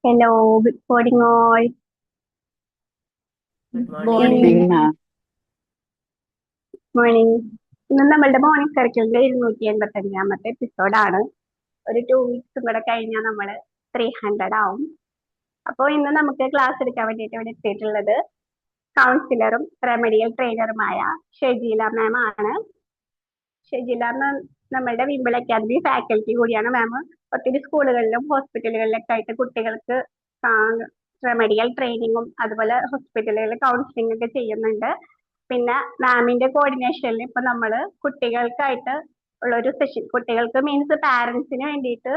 Hello, good morning all. Good In morning. Morning. morning. ഇന്ന് നമ്മളുടെ morning സർക്കിളിന്റെ 285-ാമത്തെ എപ്പിസോഡാണ്. ഒരു 2 വീക്സും കൂടെ കഴിഞ്ഞാൽ നമ്മൾ 300 ആവും. അപ്പോൾ ഇന്ന് നമുക്ക് ക്ലാസ് എടുക്കാൻ വേണ്ടിയിട്ട് ഇവിടെ എത്തിയിട്ടുള്ളത് കൗൺസിലറും റെമഡിയൽ ട്രെയിനറുമായ ഷെജീല മാം ആണ്. ഷെജീല മാം നമ്മളുടെ വിംബിൾ അക്കാദമി ഫാക്കൽറ്റി കൂടിയാണ്. മാം ഒത്തിരി സ്കൂളുകളിലും ഹോസ്പിറ്റലുകളിലൊക്കെ ആയിട്ട് കുട്ടികൾക്ക് റെമഡിയൽ ട്രെയിനിങ്ങും അതുപോലെ ഹോസ്പിറ്റലുകളിൽ കൗൺസിലിംഗ് ഒക്കെ ചെയ്യുന്നുണ്ട്. പിന്നെ മാമിന്റെ കോർഡിനേഷനിൽ ഇപ്പൊ നമ്മള് കുട്ടികൾക്കായിട്ട് ഉള്ള ഒരു സെഷൻ, കുട്ടികൾക്ക് മീൻസ് പാരന്റ്സിന് വേണ്ടിയിട്ട്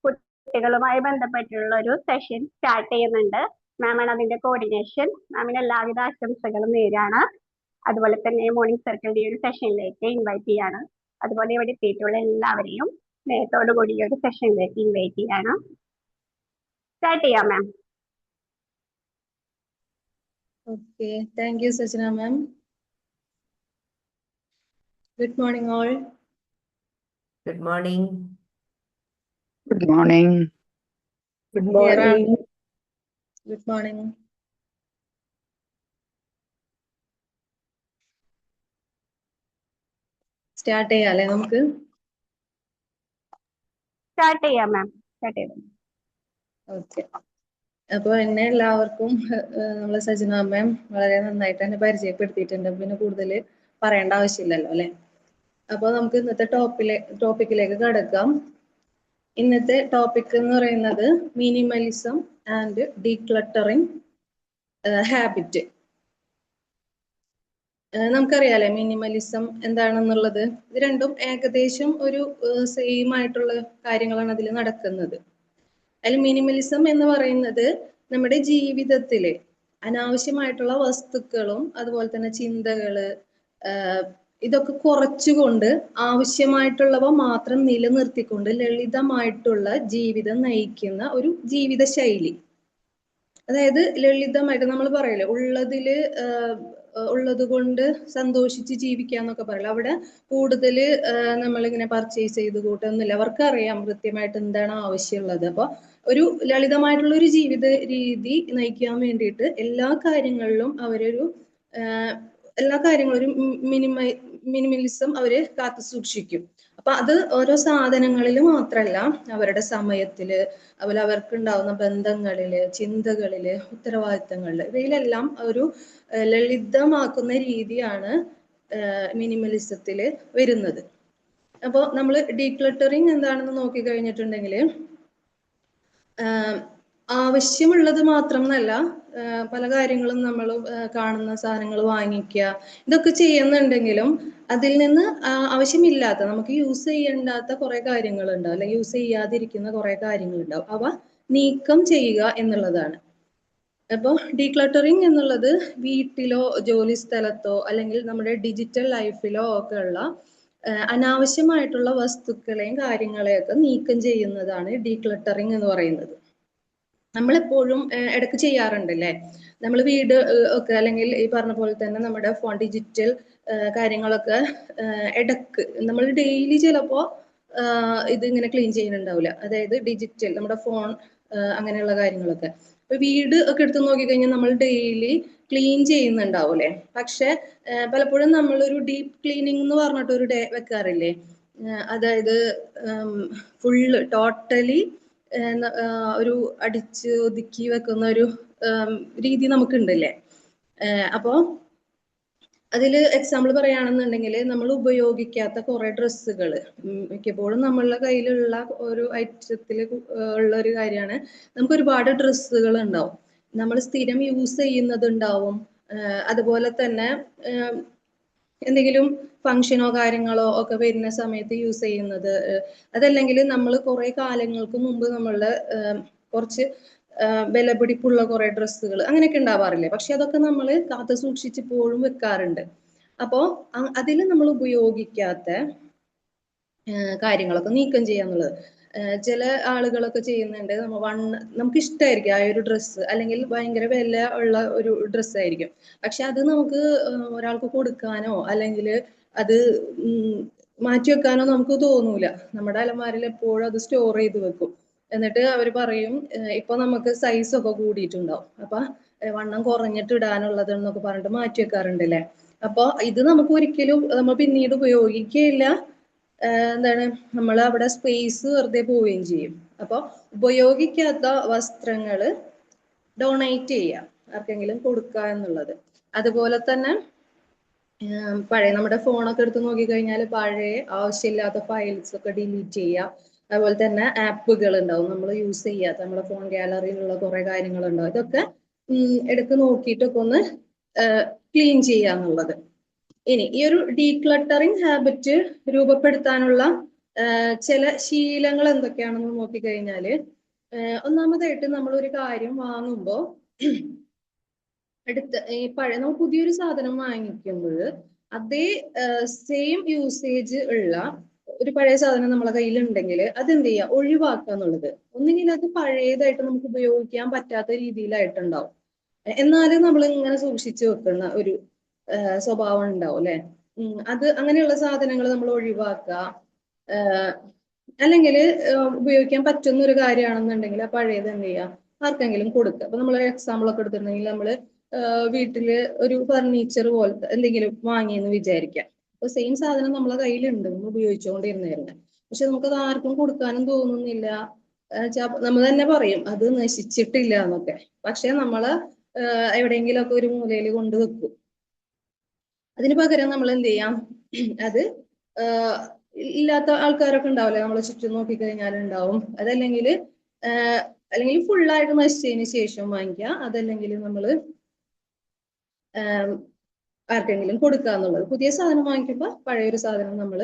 കുട്ടികളുമായി ബന്ധപ്പെട്ടുള്ള ഒരു സെഷൻ സ്റ്റാർട്ട് ചെയ്യുന്നുണ്ട്. മാമാണ് അതിന്റെ കോർഡിനേഷൻ. മാമിന് എല്ലാവിധ ആശംസകളും നേരാണ്. അതുപോലെ തന്നെ മോർണിംഗ് സർക്കിളിന്റെ ഒരു സെഷനിലേക്ക് ഇൻവൈറ്റ് ചെയ്യാണ്. അതുപോലെ ഇവിടെ എത്തിയിട്ടുള്ള എല്ലാവരെയും സ്നേഹത്തോടു കൂടി ഈ ഒരു സെഷനിലേക്ക് ഇൻവൈറ്റ് ചെയ്യാണ്. സ്റ്റാർട്ട് ചെയ്യാം മാം. Okay, thank you, Sachina ma'am. Good morning, all. Good morning. Good morning. Good Clear morning. Good morning. Start ചെയ്യാല്ലേ നമുക്ക്? സ്റ്റാർട്ട് ചെയ്യാം മാം. സ്റ്റാർട്ട് ചെയ്യാം. ഓക്കെ. അപ്പോൾ എന്നെ എല്ലാവർക്കും നമ്മളെ സജിന മാം വളരെ നന്നായിട്ട് തന്നെ പരിചയപ്പെടുത്തിയിട്ടുണ്ട്. പിന്നെ കൂടുതൽ പറയേണ്ട ആവശ്യമില്ലല്ലോ അല്ലെ? അപ്പോൾ നമുക്ക് ഇന്നത്തെ ടോപ്പിക്കിലേക്ക് കടക്കാം. ഇന്നത്തെ ടോപ്പിക് എന്ന് പറയുന്നത് മിനിമലിസം ആൻഡ് ഡീക്ലട്ടറിങ് ഹാബിറ്റ്. നമുക്കറിയാലേ മിനിമലിസം എന്താണെന്നുള്ളത്. ഇത് രണ്ടും ഏകദേശം ഒരു സെയിം ആയിട്ടുള്ള കാര്യങ്ങളാണ് അതിൽ നടക്കുന്നത്. അതിൽ മിനിമലിസം എന്ന് പറയുന്നത് നമ്മുടെ ജീവിതത്തിലെ അനാവശ്യമായിട്ടുള്ള വസ്തുക്കളും അതുപോലെ തന്നെ ചിന്തകള് ഇതൊക്കെ കുറച്ചുകൊണ്ട് ആവശ്യമായിട്ടുള്ളവ മാത്രം നിലനിർത്തിക്കൊണ്ട് ലളിതമായിട്ടുള്ള ജീവിതം നയിക്കുന്ന ഒരു ജീവിത ശൈലി. അതായത് ലളിതമായിട്ട് നമ്മൾ പറയില്ലേ ഉള്ളത് കൊണ്ട് സന്തോഷിച്ച് ജീവിക്കാന്നൊക്കെ പറയില്ല. അവിടെ കൂടുതൽ നമ്മളിങ്ങനെ പർച്ചേസ് ചെയ്ത് കൂട്ടൊന്നുമില്ല. അവർക്കറിയാം കൃത്യമായിട്ട് എന്താണ് ആവശ്യമുള്ളത്. അപ്പൊ ഒരു ലളിതമായിട്ടുള്ള ഒരു ജീവിത രീതി നയിക്കാൻ വേണ്ടിയിട്ട് എല്ലാ കാര്യങ്ങളിലും ഒരു മിനിമലിസം അവര് കാത്തു സൂക്ഷിക്കും. അപ്പൊ അത് ഓരോ സാധനങ്ങളിൽ മാത്രമല്ല, അവരുടെ സമയത്തില്, അതുപോലെ അവർക്ക് ഉണ്ടാവുന്ന ബന്ധങ്ങളില്, ചിന്തകളില്, ഉത്തരവാദിത്തങ്ങളില്, ഇവയിലെല്ലാം ഒരു ലളിതമാക്കുന്ന രീതിയാണ് മിനിമലിസത്തില് വരുന്നത്. അപ്പോൾ നമ്മൾ ഡീക്ലട്ടറിങ് എന്താണെന്ന് നോക്കി കഴിഞ്ഞിട്ടുണ്ടെങ്കിൽ ആവശ്യമുള്ളത് മാത്രമല്ല, പല കാര്യങ്ങളും നമ്മൾ കാണുന്ന സാധനങ്ങൾ വാങ്ങിക്കുക, ഇതൊക്കെ ചെയ്യുന്നുണ്ടെങ്കിലും അതിൽ നിന്ന് ആവശ്യമില്ലാത്ത, നമുക്ക് യൂസ് ചെയ്യേണ്ടാത്ത കുറെ കാര്യങ്ങളുണ്ടാവും, അല്ലെങ്കിൽ യൂസ് ചെയ്യാതിരിക്കുന്ന കുറെ കാര്യങ്ങളുണ്ടാവും. അവ നീക്കം ചെയ്യുക എന്നുള്ളതാണ്. അപ്പോൾ ഡീക്ലട്ടറിങ് എന്നുള്ളത് വീട്ടിലോ ജോലി സ്ഥലത്തോ അല്ലെങ്കിൽ നമ്മുടെ ഡിജിറ്റൽ ലൈഫിലോ ഒക്കെ ഉള്ള അനാവശ്യമായിട്ടുള്ള വസ്തുക്കളെയും കാര്യങ്ങളെയൊക്കെ നീക്കം ചെയ്യുന്നതാണ് ഡീക്ലട്ടറിങ് എന്ന് പറയുന്നത്. നമ്മളെപ്പോഴും ഇടയ്ക്ക് ചെയ്യാറുണ്ടല്ലേ, നമ്മൾ വീട് ഒക്കെ അല്ലെങ്കിൽ ഈ പറഞ്ഞ പോലെ തന്നെ നമ്മുടെ ഫോൺ ഡിജിറ്റൽ കാര്യങ്ങളൊക്കെ ഇടയ്ക്ക് നമ്മൾ ഡെയിലി ചിലപ്പോൾ ഇതിങ്ങനെ ക്ലീൻ ചെയ്യുന്നുണ്ടാവില്ല. അതായത് ഡിജിറ്റൽ നമ്മുടെ ഫോൺ അങ്ങനെയുള്ള കാര്യങ്ങളൊക്കെ. ഇപ്പൊ വീട് ഒക്കെ എടുത്ത് നോക്കിക്കഴിഞ്ഞാൽ നമ്മൾ ഡെയിലി ക്ലീൻ ചെയ്യുന്നുണ്ടാവൂലേ. പക്ഷെ പലപ്പോഴും നമ്മളൊരു ഡീപ്പ് ക്ലീനിങ് എന്ന് പറഞ്ഞിട്ട് ഒരു ഡേ വെക്കാറില്ലേ. അതായത് ഫുള്ള് ടോട്ടലി ഒരു അടിച്ച് ഒതുക്കി വെക്കുന്ന ഒരു രീതി നമുക്കുണ്ടല്ലേ. അപ്പോൾ അതിൽ എക്സാമ്പിൾ പറയുകയാണെന്നുണ്ടെങ്കിൽ, നമ്മൾ ഉപയോഗിക്കാത്ത കുറെ ഡ്രസ്സുകൾ, മിക്കപ്പോഴും നമ്മളുടെ കയ്യിലുള്ള ഒരു ഐറ്റത്തിൽ ഉള്ള ഒരു കാര്യമാണ്, നമുക്ക് ഒരുപാട് ഡ്രസ്സുകൾ ഉണ്ടാവും, നമ്മൾ സ്ഥിരം യൂസ് ചെയ്യുന്നത് ഉണ്ടാവും. അതുപോലെ തന്നെ എന്തെങ്കിലും ഫംഗ്ഷനോ കാര്യങ്ങളോ ഒക്കെ വരുന്ന സമയത്ത് യൂസ് ചെയ്യുന്നത്, അതല്ലെങ്കിൽ നമ്മൾ കുറെ കാലങ്ങൾക്ക് മുമ്പ് നമ്മളുടെ കുറച്ച് വിലപിടിപ്പുള്ള കുറെ ഡ്രസ്സുകൾ അങ്ങനെയൊക്കെ ഉണ്ടാവാറില്ലേ. പക്ഷെ അതൊക്കെ നമ്മൾ കാത്തു സൂക്ഷിച്ചിപ്പോഴും വെക്കാറുണ്ട്. അപ്പോൾ അതിൽ നമ്മൾ ഉപയോഗിക്കാത്ത കാര്യങ്ങളൊക്കെ നീക്കം ചെയ്യാന്നുള്ളത്. ചില ആളുകളൊക്കെ ചെയ്യുന്നുണ്ട്, നമുക്ക് ഇഷ്ടമായിരിക്കും ആ ഒരു ഡ്രസ്സ്, അല്ലെങ്കിൽ ഭയങ്കര വില ഉള്ള ഒരു ഡ്രസ്സായിരിക്കും. പക്ഷെ അത് നമുക്ക് ഒരാൾക്ക് കൊടുക്കാനോ അല്ലെങ്കിൽ അത് മാറ്റി വെക്കാനോ നമുക്ക് തോന്നൂല. നമ്മുടെ അലമാരയിൽ എപ്പോഴും അത് സ്റ്റോർ ചെയ്ത് വെക്കും. എന്നിട്ട് അവർ പറയും ഇപ്പൊ നമുക്ക് സൈസ് ഒക്കെ കൂടിയിട്ടുണ്ടാവും, അപ്പൊ വണ്ണം കുറഞ്ഞിട്ട് ഇടാനുള്ളത് എന്നൊക്കെ പറഞ്ഞിട്ട് മാറ്റി വെക്കാറുണ്ടല്ലേ. അപ്പൊ ഇത് നമുക്ക് ഒരിക്കലും നമ്മൾ പിന്നീട് ഉപയോഗിക്കുകയില്ല. എന്താണ്, നമ്മൾ അവിടെ സ്പേസ് വെറുതെ പോവുകയും ചെയ്യും. അപ്പൊ ഉപയോഗിക്കാത്ത വസ്ത്രങ്ങള് ഡൊണേറ്റ് ചെയ്യുക, ആർക്കെങ്കിലും കൊടുക്കുക എന്നുള്ളത്. അതുപോലെ തന്നെ പഴയ നമ്മുടെ ഫോണൊക്കെ എടുത്ത് നോക്കിക്കഴിഞ്ഞാൽ പഴയ ആവശ്യമില്ലാത്ത ഫയൽസ് ഒക്കെ ഡിലീറ്റ് ചെയ്യുക. അതുപോലെ തന്നെ ആപ്പുകൾ ഉണ്ടാവും നമ്മൾ യൂസ് ചെയ്യാത്ത, നമ്മുടെ ഫോൺ ഗാലറിയിലുള്ള കുറെ കാര്യങ്ങളുണ്ടാവും. ഇതൊക്കെ എടുത്ത് നോക്കിയിട്ടൊക്കെ ഒന്ന് ക്ലീൻ ചെയ്യുക എന്നുള്ളത്. ഇനി ഈ ഒരു ഡീക്ലട്ടറിങ് ഹാബിറ്റ് രൂപപ്പെടുത്താനുള്ള ചില ശീലങ്ങൾ എന്തൊക്കെയാണെന്ന് നോക്കിക്കഴിഞ്ഞാല്, ഒന്നാമതായിട്ട് നമ്മൾ ഒരു കാര്യം വാങ്ങുമ്പോൾ നമ്മൾ പുതിയൊരു സാധനം വാങ്ങിക്കുമ്പോൾ അതേ സെയിം യൂസേജ് ഉള്ള ഒരു പഴയ സാധനം നമ്മളെ കയ്യിൽ ഉണ്ടെങ്കിൽ അതെന്ത് ചെയ്യുക, ഒഴിവാക്കുക എന്നുള്ളത്. ഒന്നുകിൽ അത് പഴയതായിട്ട് നമുക്ക് ഉപയോഗിക്കാൻ പറ്റാത്ത രീതിയിലായിട്ടുണ്ടാവും, എന്നാലും നമ്മൾ ഇങ്ങനെ സൂക്ഷിച്ചു വെക്കുന്ന ഒരു സ്വഭാവം ഉണ്ടാവും അല്ലെ. അത് അങ്ങനെയുള്ള സാധനങ്ങൾ നമ്മൾ ഒഴിവാക്കുക. അല്ലെങ്കിൽ ഉപയോഗിക്കാൻ പറ്റുന്ന ഒരു കാര്യമാണെന്നുണ്ടെങ്കിൽ ആ പഴയത് എന്ത് ചെയ്യുക, ആർക്കെങ്കിലും കൊടുക്കുക. അപ്പൊ നമ്മൾ എക്സാമ്പിൾ ഒക്കെ എടുത്തിട്ടുണ്ടെങ്കിൽ നമ്മള് വീട്ടില് ഒരു ഫർണിച്ചർ പോലത്തെ എന്തെങ്കിലും വാങ്ങിയെന്ന് വിചാരിക്കാം. അപ്പൊ സെയിം സാധനം നമ്മളെ കയ്യിലുണ്ട്, നമ്മൾ ഉപയോഗിച്ചുകൊണ്ടിരുന്നായിരുന്നു, പക്ഷെ നമുക്കത് ആർക്കും കൊടുക്കാനും തോന്നുന്നില്ല. നമ്മൾ തന്നെ പറയും അത് നശിച്ചിട്ടില്ല എന്നൊക്കെ, പക്ഷെ നമ്മള് എവിടെയെങ്കിലും ഒക്കെ ഒരു മൂലയിൽ കൊണ്ട് വെക്കും. അതിന് പകരം നമ്മൾ എന്ത് ചെയ്യാം, അത് ഇല്ലാത്ത ആൾക്കാരൊക്കെ ഉണ്ടാവില്ലേ നമ്മളെ ചുറ്റും നോക്കിക്കഴിഞ്ഞാൽ ഉണ്ടാവും. അതല്ലെങ്കിൽ ഫുള്ളായിട്ട് നശിച്ചതിന് ശേഷം വാങ്ങിക്കുക, അതല്ലെങ്കിൽ നമ്മള് ആർക്കെങ്കിലും കൊടുക്കുക എന്നുള്ളത്. പുതിയ സാധനം വാങ്ങിക്കുമ്പോൾ പഴയൊരു സാധനം നമ്മൾ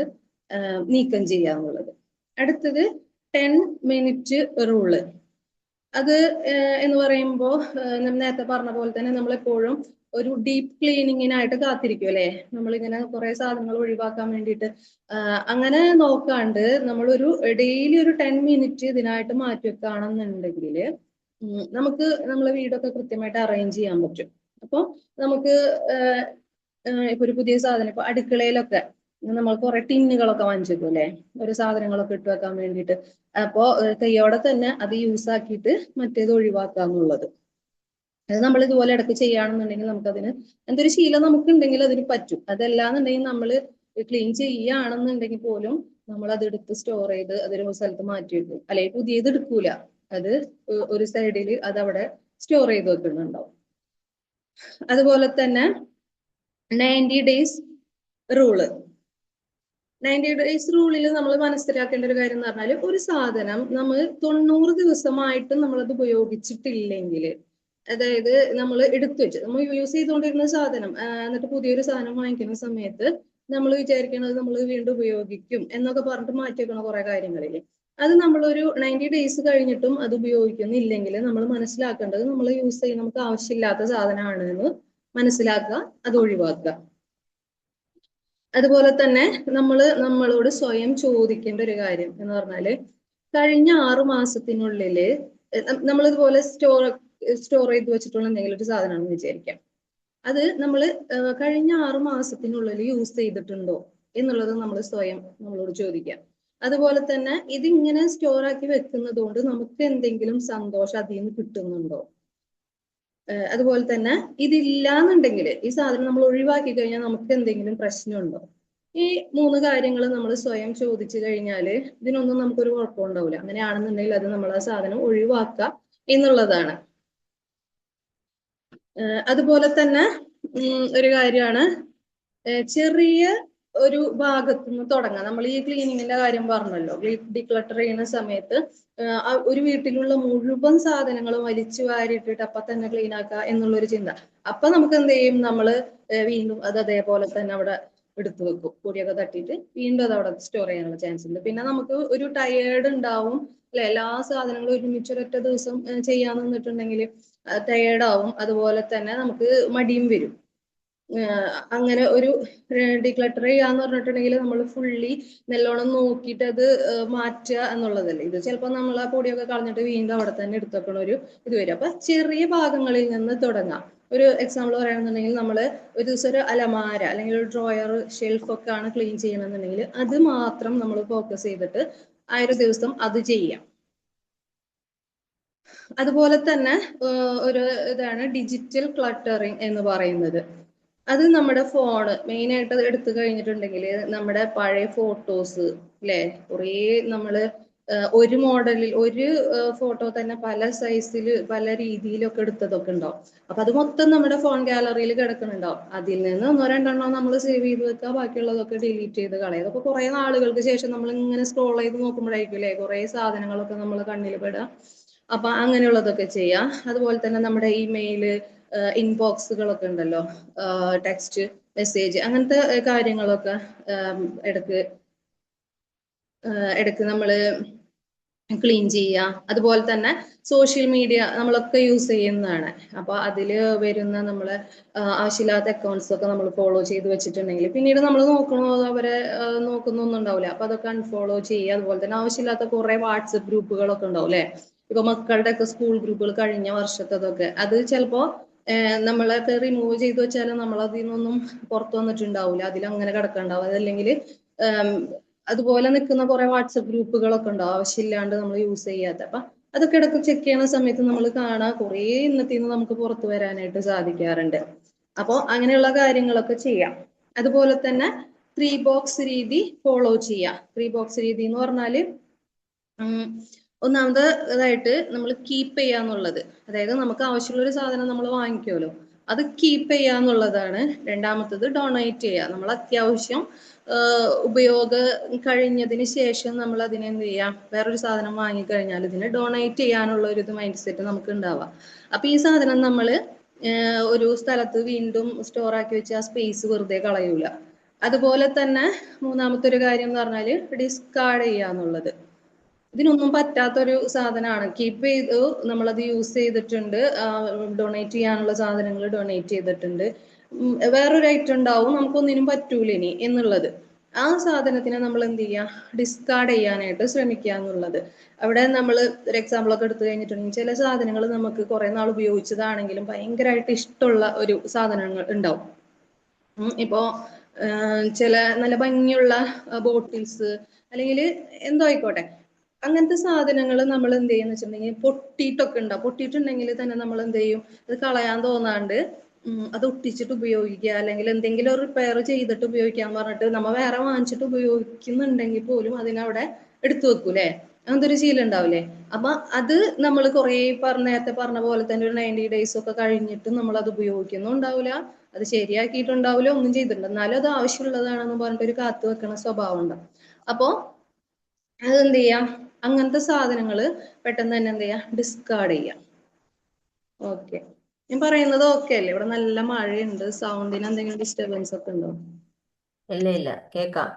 നീക്കം ചെയ്യുക എന്നുള്ളത്. അടുത്തത് 10 മിനിറ്റ് റൂള്. അത് എന്ന് പറയുമ്പോൾ നേരത്തെ പറഞ്ഞ പോലെ തന്നെ നമ്മൾ എപ്പോഴും ഒരു ഡീപ്പ് ക്ലീനിങ്ങിനായിട്ട് കാത്തിരിക്കും അല്ലെ. നമ്മളിങ്ങനെ കുറെ സാധനങ്ങൾ ഒഴിവാക്കാൻ വേണ്ടിയിട്ട് അങ്ങനെ നോക്കാണ്ട് നമ്മളൊരു ഡെയിലി ഒരു 10 മിനിറ്റ് ഇതിനായിട്ട് മാറ്റി വെക്കുകയാണെന്നുണ്ടെങ്കിൽ നമുക്ക് നമ്മളെ വീടൊക്കെ കൃത്യമായിട്ട് അറേഞ്ച് ചെയ്യാൻ പറ്റും. അപ്പൊ നമുക്ക് ഇപ്പൊ ഒരു പുതിയ സാധനം, ഇപ്പൊ അടുക്കളയിലൊക്കെ നമ്മൾ കുറെ ടിന്നുകളൊക്കെ വാങ്ങിച്ചേക്കും അല്ലെ, ഒരു സാധനങ്ങളൊക്കെ ഇട്ട് വെക്കാൻ വേണ്ടിയിട്ട്. അപ്പോ കൈയോടെ തന്നെ അത് യൂസ് ആക്കിയിട്ട് മറ്റേത് ഒഴിവാക്കാന്നുള്ളത്. അത് നമ്മൾ ഇതുപോലെ ഇടയ്ക്ക് ചെയ്യുകയാണെന്നുണ്ടെങ്കിൽ നമുക്കതിന് എന്തൊരു ശീലം നമുക്കുണ്ടെങ്കിൽ അതിന് പറ്റും. അതല്ലാന്നുണ്ടെങ്കിൽ നമ്മൾ ക്ലീൻ ചെയ്യുകയാണെന്നുണ്ടെങ്കിൽ പോലും നമ്മൾ അത് എടുത്ത് സ്റ്റോർ ചെയ്ത് അതൊരു സ്ഥലത്ത് മാറ്റി വെക്കും, അല്ലെങ്കിൽ പുതിയത് എടുക്കൂല, അത് ഒരു സൈഡിൽ അത് അവിടെ സ്റ്റോർ ചെയ്ത് വെക്കുന്നുണ്ടാവും. അതുപോലെ തന്നെ 90 ഡേയ്സ് റൂള്. 90 ഡേയ്സ് റൂളിൽ നമ്മൾ മനസ്സിലാക്കേണ്ട ഒരു കാര്യം എന്ന് പറഞ്ഞാൽ, ഒരു സാധനം നമ്മൾ 90 ദിവസമായിട്ടും നമ്മളത് ഉപയോഗിച്ചിട്ടില്ലെങ്കിൽ, അതായത് നമ്മൾ എടുത്തു വെച്ച് നമ്മൾ യൂസ് ചെയ്തുകൊണ്ടിരുന്ന സാധനം എന്നിട്ട് പുതിയൊരു സാധനം വാങ്ങിക്കുന്ന സമയത്ത് നമ്മൾ വിചാരിക്കുന്നത് നമ്മൾ വീണ്ടും ഉപയോഗിക്കും എന്നൊക്കെ പറഞ്ഞിട്ട് മാറ്റി വെക്കണ കുറെ കാര്യങ്ങളില്ലേ, അത് നമ്മളൊരു 90 ഡേയ്സ് കഴിഞ്ഞിട്ടും അത് ഉപയോഗിക്കുന്നില്ലെങ്കിൽ നമ്മൾ മനസ്സിലാക്കേണ്ടത് നമ്മൾ യൂസ് ചെയ്യുന്ന നമുക്ക് ആവശ്യമില്ലാത്ത സാധനമാണ് എന്ന് മനസ്സിലാക്കുക, അത് ഒഴിവാക്കുക. അതുപോലെ തന്നെ നമ്മളോട് സ്വയം ചോദിക്കേണ്ട ഒരു കാര്യം എന്ന് പറഞ്ഞാല്, കഴിഞ്ഞ 6 മാസത്തിനുള്ളില് നമ്മളിതുപോലെ സ്റ്റോർ ചെയ്ത് വെച്ചിട്ടുള്ള എന്തെങ്കിലും ഒരു സാധനമാണെന്ന് വിചാരിക്കാം. അത് നമ്മൾ കഴിഞ്ഞ 6 മാസത്തിനുള്ളിൽ യൂസ് ചെയ്തിട്ടുണ്ടോ എന്നുള്ളത് നമ്മൾ സ്വയം നമ്മളോട് ചോദിക്കാം. അതുപോലെ തന്നെ ഇതിങ്ങനെ സ്റ്റോർ ആക്കി വെക്കുന്നത് കൊണ്ട് നമുക്ക് എന്തെങ്കിലും സന്തോഷം അതിൽ നിന്ന് കിട്ടുന്നുണ്ടോ. അതുപോലെ തന്നെ ഇതില്ലാന്നുണ്ടെങ്കിൽ ഈ സാധനം നമ്മൾ ഒഴിവാക്കി കഴിഞ്ഞാൽ നമുക്ക് എന്തെങ്കിലും പ്രശ്നമുണ്ടോ. ഈ 3 കാര്യങ്ങൾ നമ്മൾ സ്വയം ചോദിച്ചു കഴിഞ്ഞാൽ ഇതിനൊന്നും നമുക്കൊരു കുഴപ്പമുണ്ടാവില്ല. അങ്ങനെയാണെന്നുണ്ടെങ്കിൽ അത് നമ്മൾ ആ സാധനം ഒഴിവാക്കുക എന്നുള്ളതാണ്. അതുപോലെ തന്നെ ഒരു കാര്യമാണ്, ചെറിയ ഒരു ഭാഗത്തു നിന്ന് തുടങ്ങാം. നമ്മൾ ഈ ക്ലീനിങ്ങിന്റെ കാര്യം പറഞ്ഞല്ലോ, ഡീക്ലട്ടർ ചെയ്യുന്ന സമയത്ത് ഒരു വീട്ടിലുള്ള മുഴുവൻ സാധനങ്ങളും വലിച്ചു വാരിയിട്ടിട്ട് അപ്പൊ തന്നെ ക്ലീൻ ആക്കുക എന്നുള്ളൊരു ചിന്ത. അപ്പൊ നമുക്ക് എന്ത് ചെയ്യും, നമ്മള് വീണ്ടും അത് അതേപോലെ തന്നെ അവിടെ എടുത്തു വെക്കും, പൊടിയൊക്കെ തട്ടിയിട്ട് വീണ്ടും അത് അവിടെ സ്റ്റോർ ചെയ്യാനുള്ള ചാൻസ് ഉണ്ട്. പിന്നെ നമുക്ക് ഒരു ടയേർഡ് ഉണ്ടാവും അല്ലെ, എല്ലാ സാധനങ്ങളും ഒരുമിച്ച് ഒരൊറ്റ ദിവസം ചെയ്യാൻ നിന്നിട്ടുണ്ടെങ്കിൽ ടയേർഡാവും. അതുപോലെ തന്നെ നമുക്ക് മടിയും വരും. അങ്ങനെ ഒരു ഡീക്ലട്ടർ ചെയ്യാന്ന് പറഞ്ഞിട്ടുണ്ടെങ്കിൽ നമ്മൾ ഫുള്ളി നല്ലോണം നോക്കിയിട്ട് അത് മാറ്റുക എന്നുള്ളതല്ലേ. ഇത് ചിലപ്പോൾ നമ്മൾ ആ പൊടിയൊക്കെ കളഞ്ഞിട്ട് വീണ്ടും അവിടെ തന്നെ എടുത്തു വെക്കണ ഒരു ഇത് വരും. അപ്പൊ ചെറിയ ഭാഗങ്ങളിൽ നിന്ന് തുടങ്ങാം. ഒരു എക്സാമ്പിൾ പറയുകയാണെന്നുണ്ടെങ്കിൽ നമ്മൾ ഒരു ദിവസം ഒരു അലമാര അല്ലെങ്കിൽ ഒരു ഡ്രോയർ ഷെൽഫ് ഒക്കെ ആണ് ക്ലീൻ ചെയ്യണമെന്നുണ്ടെങ്കിൽ അത് മാത്രം നമ്മൾ ഫോക്കസ് ചെയ്തിട്ട് ആ ഒരു ദിവസം അത് ചെയ്യാം. അതുപോലെ തന്നെ ഒരു ഇതാണ് ഡിജിറ്റൽ ക്ലട്ടറിങ് എന്ന് പറയുന്നത്. അത് നമ്മുടെ ഫോണ് മെയിൻ ആയിട്ട് എടുത്തു കഴിഞ്ഞിട്ടുണ്ടെങ്കിൽ നമ്മുടെ പഴയ ഫോട്ടോസ് അല്ലെ, കുറേ നമ്മള് ഒരു മോഡലിൽ ഒരു ഫോട്ടോ തന്നെ പല സൈസിൽ പല രീതിയിലൊക്കെ എടുത്തതൊക്കെ ഉണ്ടാവും. അപ്പൊ അത് മൊത്തം നമ്മുടെ ഫോൺ ഗാലറിയിൽ കിടക്കുന്നുണ്ടാവും. അതിൽ നിന്ന് ഒന്നോ രണ്ടെണ്ണോ നമ്മൾ സേവ് ചെയ്ത് വെക്കുക, ബാക്കിയുള്ളതൊക്കെ ഡിലീറ്റ് ചെയ്ത് കളയുക. അതൊക്കെ കുറെ നാളുകൾക്ക് ശേഷം നമ്മൾ ഇങ്ങനെ സ്ക്രോൾ ചെയ്ത് നോക്കുമ്പോഴായിരിക്കും അല്ലെ കുറെ സാധനങ്ങളൊക്കെ നമ്മൾ കണ്ണിൽ പെടുക. അപ്പൊ അങ്ങനെയുള്ളതൊക്കെ ചെയ്യാം. അതുപോലെ തന്നെ നമ്മുടെ ഇമെയില് ഇൻബോക്സുകളൊക്കെ ഉണ്ടല്ലോ, ടെക്സ്റ്റ് മെസ്സേജ് അങ്ങനത്തെ കാര്യങ്ങളൊക്കെ ഇടക്ക് നമ്മള് ക്ലീൻ ചെയ്യുക. അതുപോലെ തന്നെ സോഷ്യൽ മീഡിയ നമ്മളൊക്കെ യൂസ് ചെയ്യുന്നതാണ്. അപ്പൊ അതില് വരുന്ന നമ്മളെ ആവശ്യമില്ലാത്ത അക്കൗണ്ട്സ് ഒക്കെ നമ്മൾ ഫോളോ ചെയ്ത് വെച്ചിട്ടുണ്ടെങ്കിൽ പിന്നീട് നമ്മൾ നോക്കണോ അവരെ നോക്കുന്നൊന്നും ഉണ്ടാവില്ല. അപ്പൊ അതൊക്കെ അൺഫോളോ ചെയ്യുക. അതുപോലെ തന്നെ ആവശ്യമില്ലാത്ത കുറെ വാട്സപ്പ് ഗ്രൂപ്പുകളൊക്കെ ഉണ്ടാവും അല്ലെ. ഇപ്പൊ മക്കളുടെ ഒക്കെ സ്കൂൾ ഗ്രൂപ്പുകൾ കഴിഞ്ഞ വർഷത്തതൊക്കെ അത് ചിലപ്പോ നമ്മളൊക്കെ റിമൂവ് ചെയ്ത് വെച്ചാലും നമ്മൾ അതിൽ നിന്നൊന്നും പുറത്തു വന്നിട്ടുണ്ടാവില്ല, അതിലങ്ങനെ കിടക്കണ്ടാവും. അതല്ലെങ്കിൽ അതുപോലെ നിൽക്കുന്ന കുറെ വാട്സപ്പ് ഗ്രൂപ്പുകളൊക്കെ ഉണ്ടാവും ആവശ്യമില്ലാണ്ട് നമ്മൾ യൂസ് ചെയ്യാത്ത. അപ്പൊ അതൊക്കെ ഇടയ്ക്ക് ചെക്ക് ചെയ്യുന്ന സമയത്ത് നമ്മൾ കാണാൻ കുറേ ഇന്നത്തിൽ നിന്ന് നമുക്ക് പുറത്തു വരാനായിട്ട് സാധിക്കാറുണ്ട്. അപ്പോൾ അങ്ങനെയുള്ള കാര്യങ്ങളൊക്കെ ചെയ്യാം. അതുപോലെ തന്നെ 3 ബോക്സ് രീതി ഫോളോ ചെയ്യാം. 3 ബോക്സ് രീതി എന്ന് പറഞ്ഞാല് ഒന്നാമതായിട്ട് നമ്മൾ കീപ്പ് ചെയ്യാന്നുള്ളത്, അതായത് നമുക്ക് ആവശ്യമുള്ള ഒരു സാധനം നമ്മൾ വാങ്ങിക്കുമല്ലോ, അത് കീപ്പ് ചെയ്യാന്നുള്ളതാണ്. രണ്ടാമത്തത് ഡൊണേറ്റ് ചെയ്യുക. നമ്മൾ അത്യാവശ്യം ഉപയോഗം കഴിഞ്ഞതിന് ശേഷം നമ്മൾ അതിനെ എന്ത് ചെയ്യാം, വേറൊരു സാധനം വാങ്ങിക്കഴിഞ്ഞാൽ ഇതിനെ ഡൊണേറ്റ് ചെയ്യാനുള്ള ഒരു മൈൻഡ് സെറ്റ് നമുക്ക് ഉണ്ടാവാം. അപ്പൊ ഈ സാധനം നമ്മൾ ഒരു സ്ഥലത്ത് വീണ്ടും സ്റ്റോർ ആക്കി വെച്ച് ആ സ്പേസ് വെറുതെ കളയൂല. അതുപോലെ തന്നെ മൂന്നാമത്തെ ഒരു കാര്യം എന്ന് പറഞ്ഞാല് ഡിസ്കാർഡ് ചെയ്യാന്നുള്ളത്. ഇതിനൊന്നും പറ്റാത്തൊരു സാധനമാണ്. കീപ്പ് ചെയ്തു നമ്മളത് യൂസ് ചെയ്തിട്ടുണ്ട്, ഡൊണേറ്റ് ചെയ്യാനുള്ള സാധനങ്ങൾ ഡൊണേറ്റ് ചെയ്തിട്ടുണ്ട്, വേറൊരു ഐറ്റം ഉണ്ടാവും നമുക്കൊന്നിനും പറ്റൂല ഇനി എന്നുള്ളത്. ആ സാധനത്തിനെ നമ്മൾ എന്ത് ചെയ്യുക, ഡിസ്കാർഡ് ചെയ്യാനായിട്ട് ശ്രമിക്കുക എന്നുള്ളത്. അവിടെ നമ്മൾ ഒരു എക്സാമ്പിൾ ഒക്കെ എടുത്തു കഴിഞ്ഞിട്ടുണ്ടെങ്കിൽ ചില സാധനങ്ങൾ നമുക്ക് കുറെ നാൾ ഉപയോഗിച്ചതാണെങ്കിലും ഭയങ്കരമായിട്ട് ഇഷ്ടമുള്ള ഒരു സാധനങ്ങൾ ഉണ്ടാവും. ഇപ്പോ ചില നല്ല ഭംഗിയുള്ള ബോട്ടിൽസ് അല്ലെങ്കിൽ എന്തോ ആയിക്കോട്ടെ, അങ്ങനത്തെ സാധനങ്ങൾ നമ്മൾ എന്ത് ചെയ്യുന്ന വെച്ചിട്ടുണ്ടെങ്കിൽ പൊട്ടിയിട്ടൊക്കെ ഉണ്ടാവും. പൊട്ടിയിട്ടുണ്ടെങ്കിൽ തന്നെ നമ്മൾ എന്ത് ചെയ്യും, അത് കളയാൻ തോന്നാണ്ട് അത് ഒട്ടിച്ചിട്ട് ഉപയോഗിക്കുക, അല്ലെങ്കിൽ എന്തെങ്കിലും റിപ്പയർ ചെയ്തിട്ട് ഉപയോഗിക്കാന്ന് പറഞ്ഞിട്ട് നമ്മൾ വേറെ വാങ്ങിച്ചിട്ട് ഉപയോഗിക്കുന്നുണ്ടെങ്കിൽ പോലും അതിനവിടെ എടുത്തു വെക്കൂലേ. അങ്ങനത്തെ ഒരു ശീലം ഉണ്ടാവില്ലേ. അപ്പൊ അത് നമ്മൾ കുറെ നേരത്തെ പറഞ്ഞ പോലെ തന്നെ ഒരു 90 days ഒക്കെ കഴിഞ്ഞിട്ട് നമ്മൾ അത് ഉപയോഗിക്കുന്നും ഉണ്ടാവില്ല, അത് ശരിയാക്കിയിട്ടുണ്ടാവില്ല, ഒന്നും ചെയ്തിട്ടുണ്ട്, എന്നാലും അത് ആവശ്യമുള്ളതാണെന്ന് പറഞ്ഞിട്ട് ഒരു കാത്തു വെക്കണ സ്വഭാവം ഉണ്ടാവും. അപ്പോ അതെന്ത് ചെയ്യാം, അങ്ങനത്തെ സാധനങ്ങൾ പെട്ടെന്ന് തന്നെ എന്ത് ചെയ്യാം, ഡിസ്കാർഡ് ചെയ്യാം. ഓക്കെ, ഞാൻ പറയുന്നത് ഓക്കെ അല്ലേ? ഇവിടെ നല്ല മഴയുണ്ട്, സൗണ്ടിന് എന്തെങ്കിലും ഡിസ്റ്റർബൻസ് ഒക്കെ ഉണ്ടോ? ഇല്ല കേക്കാം.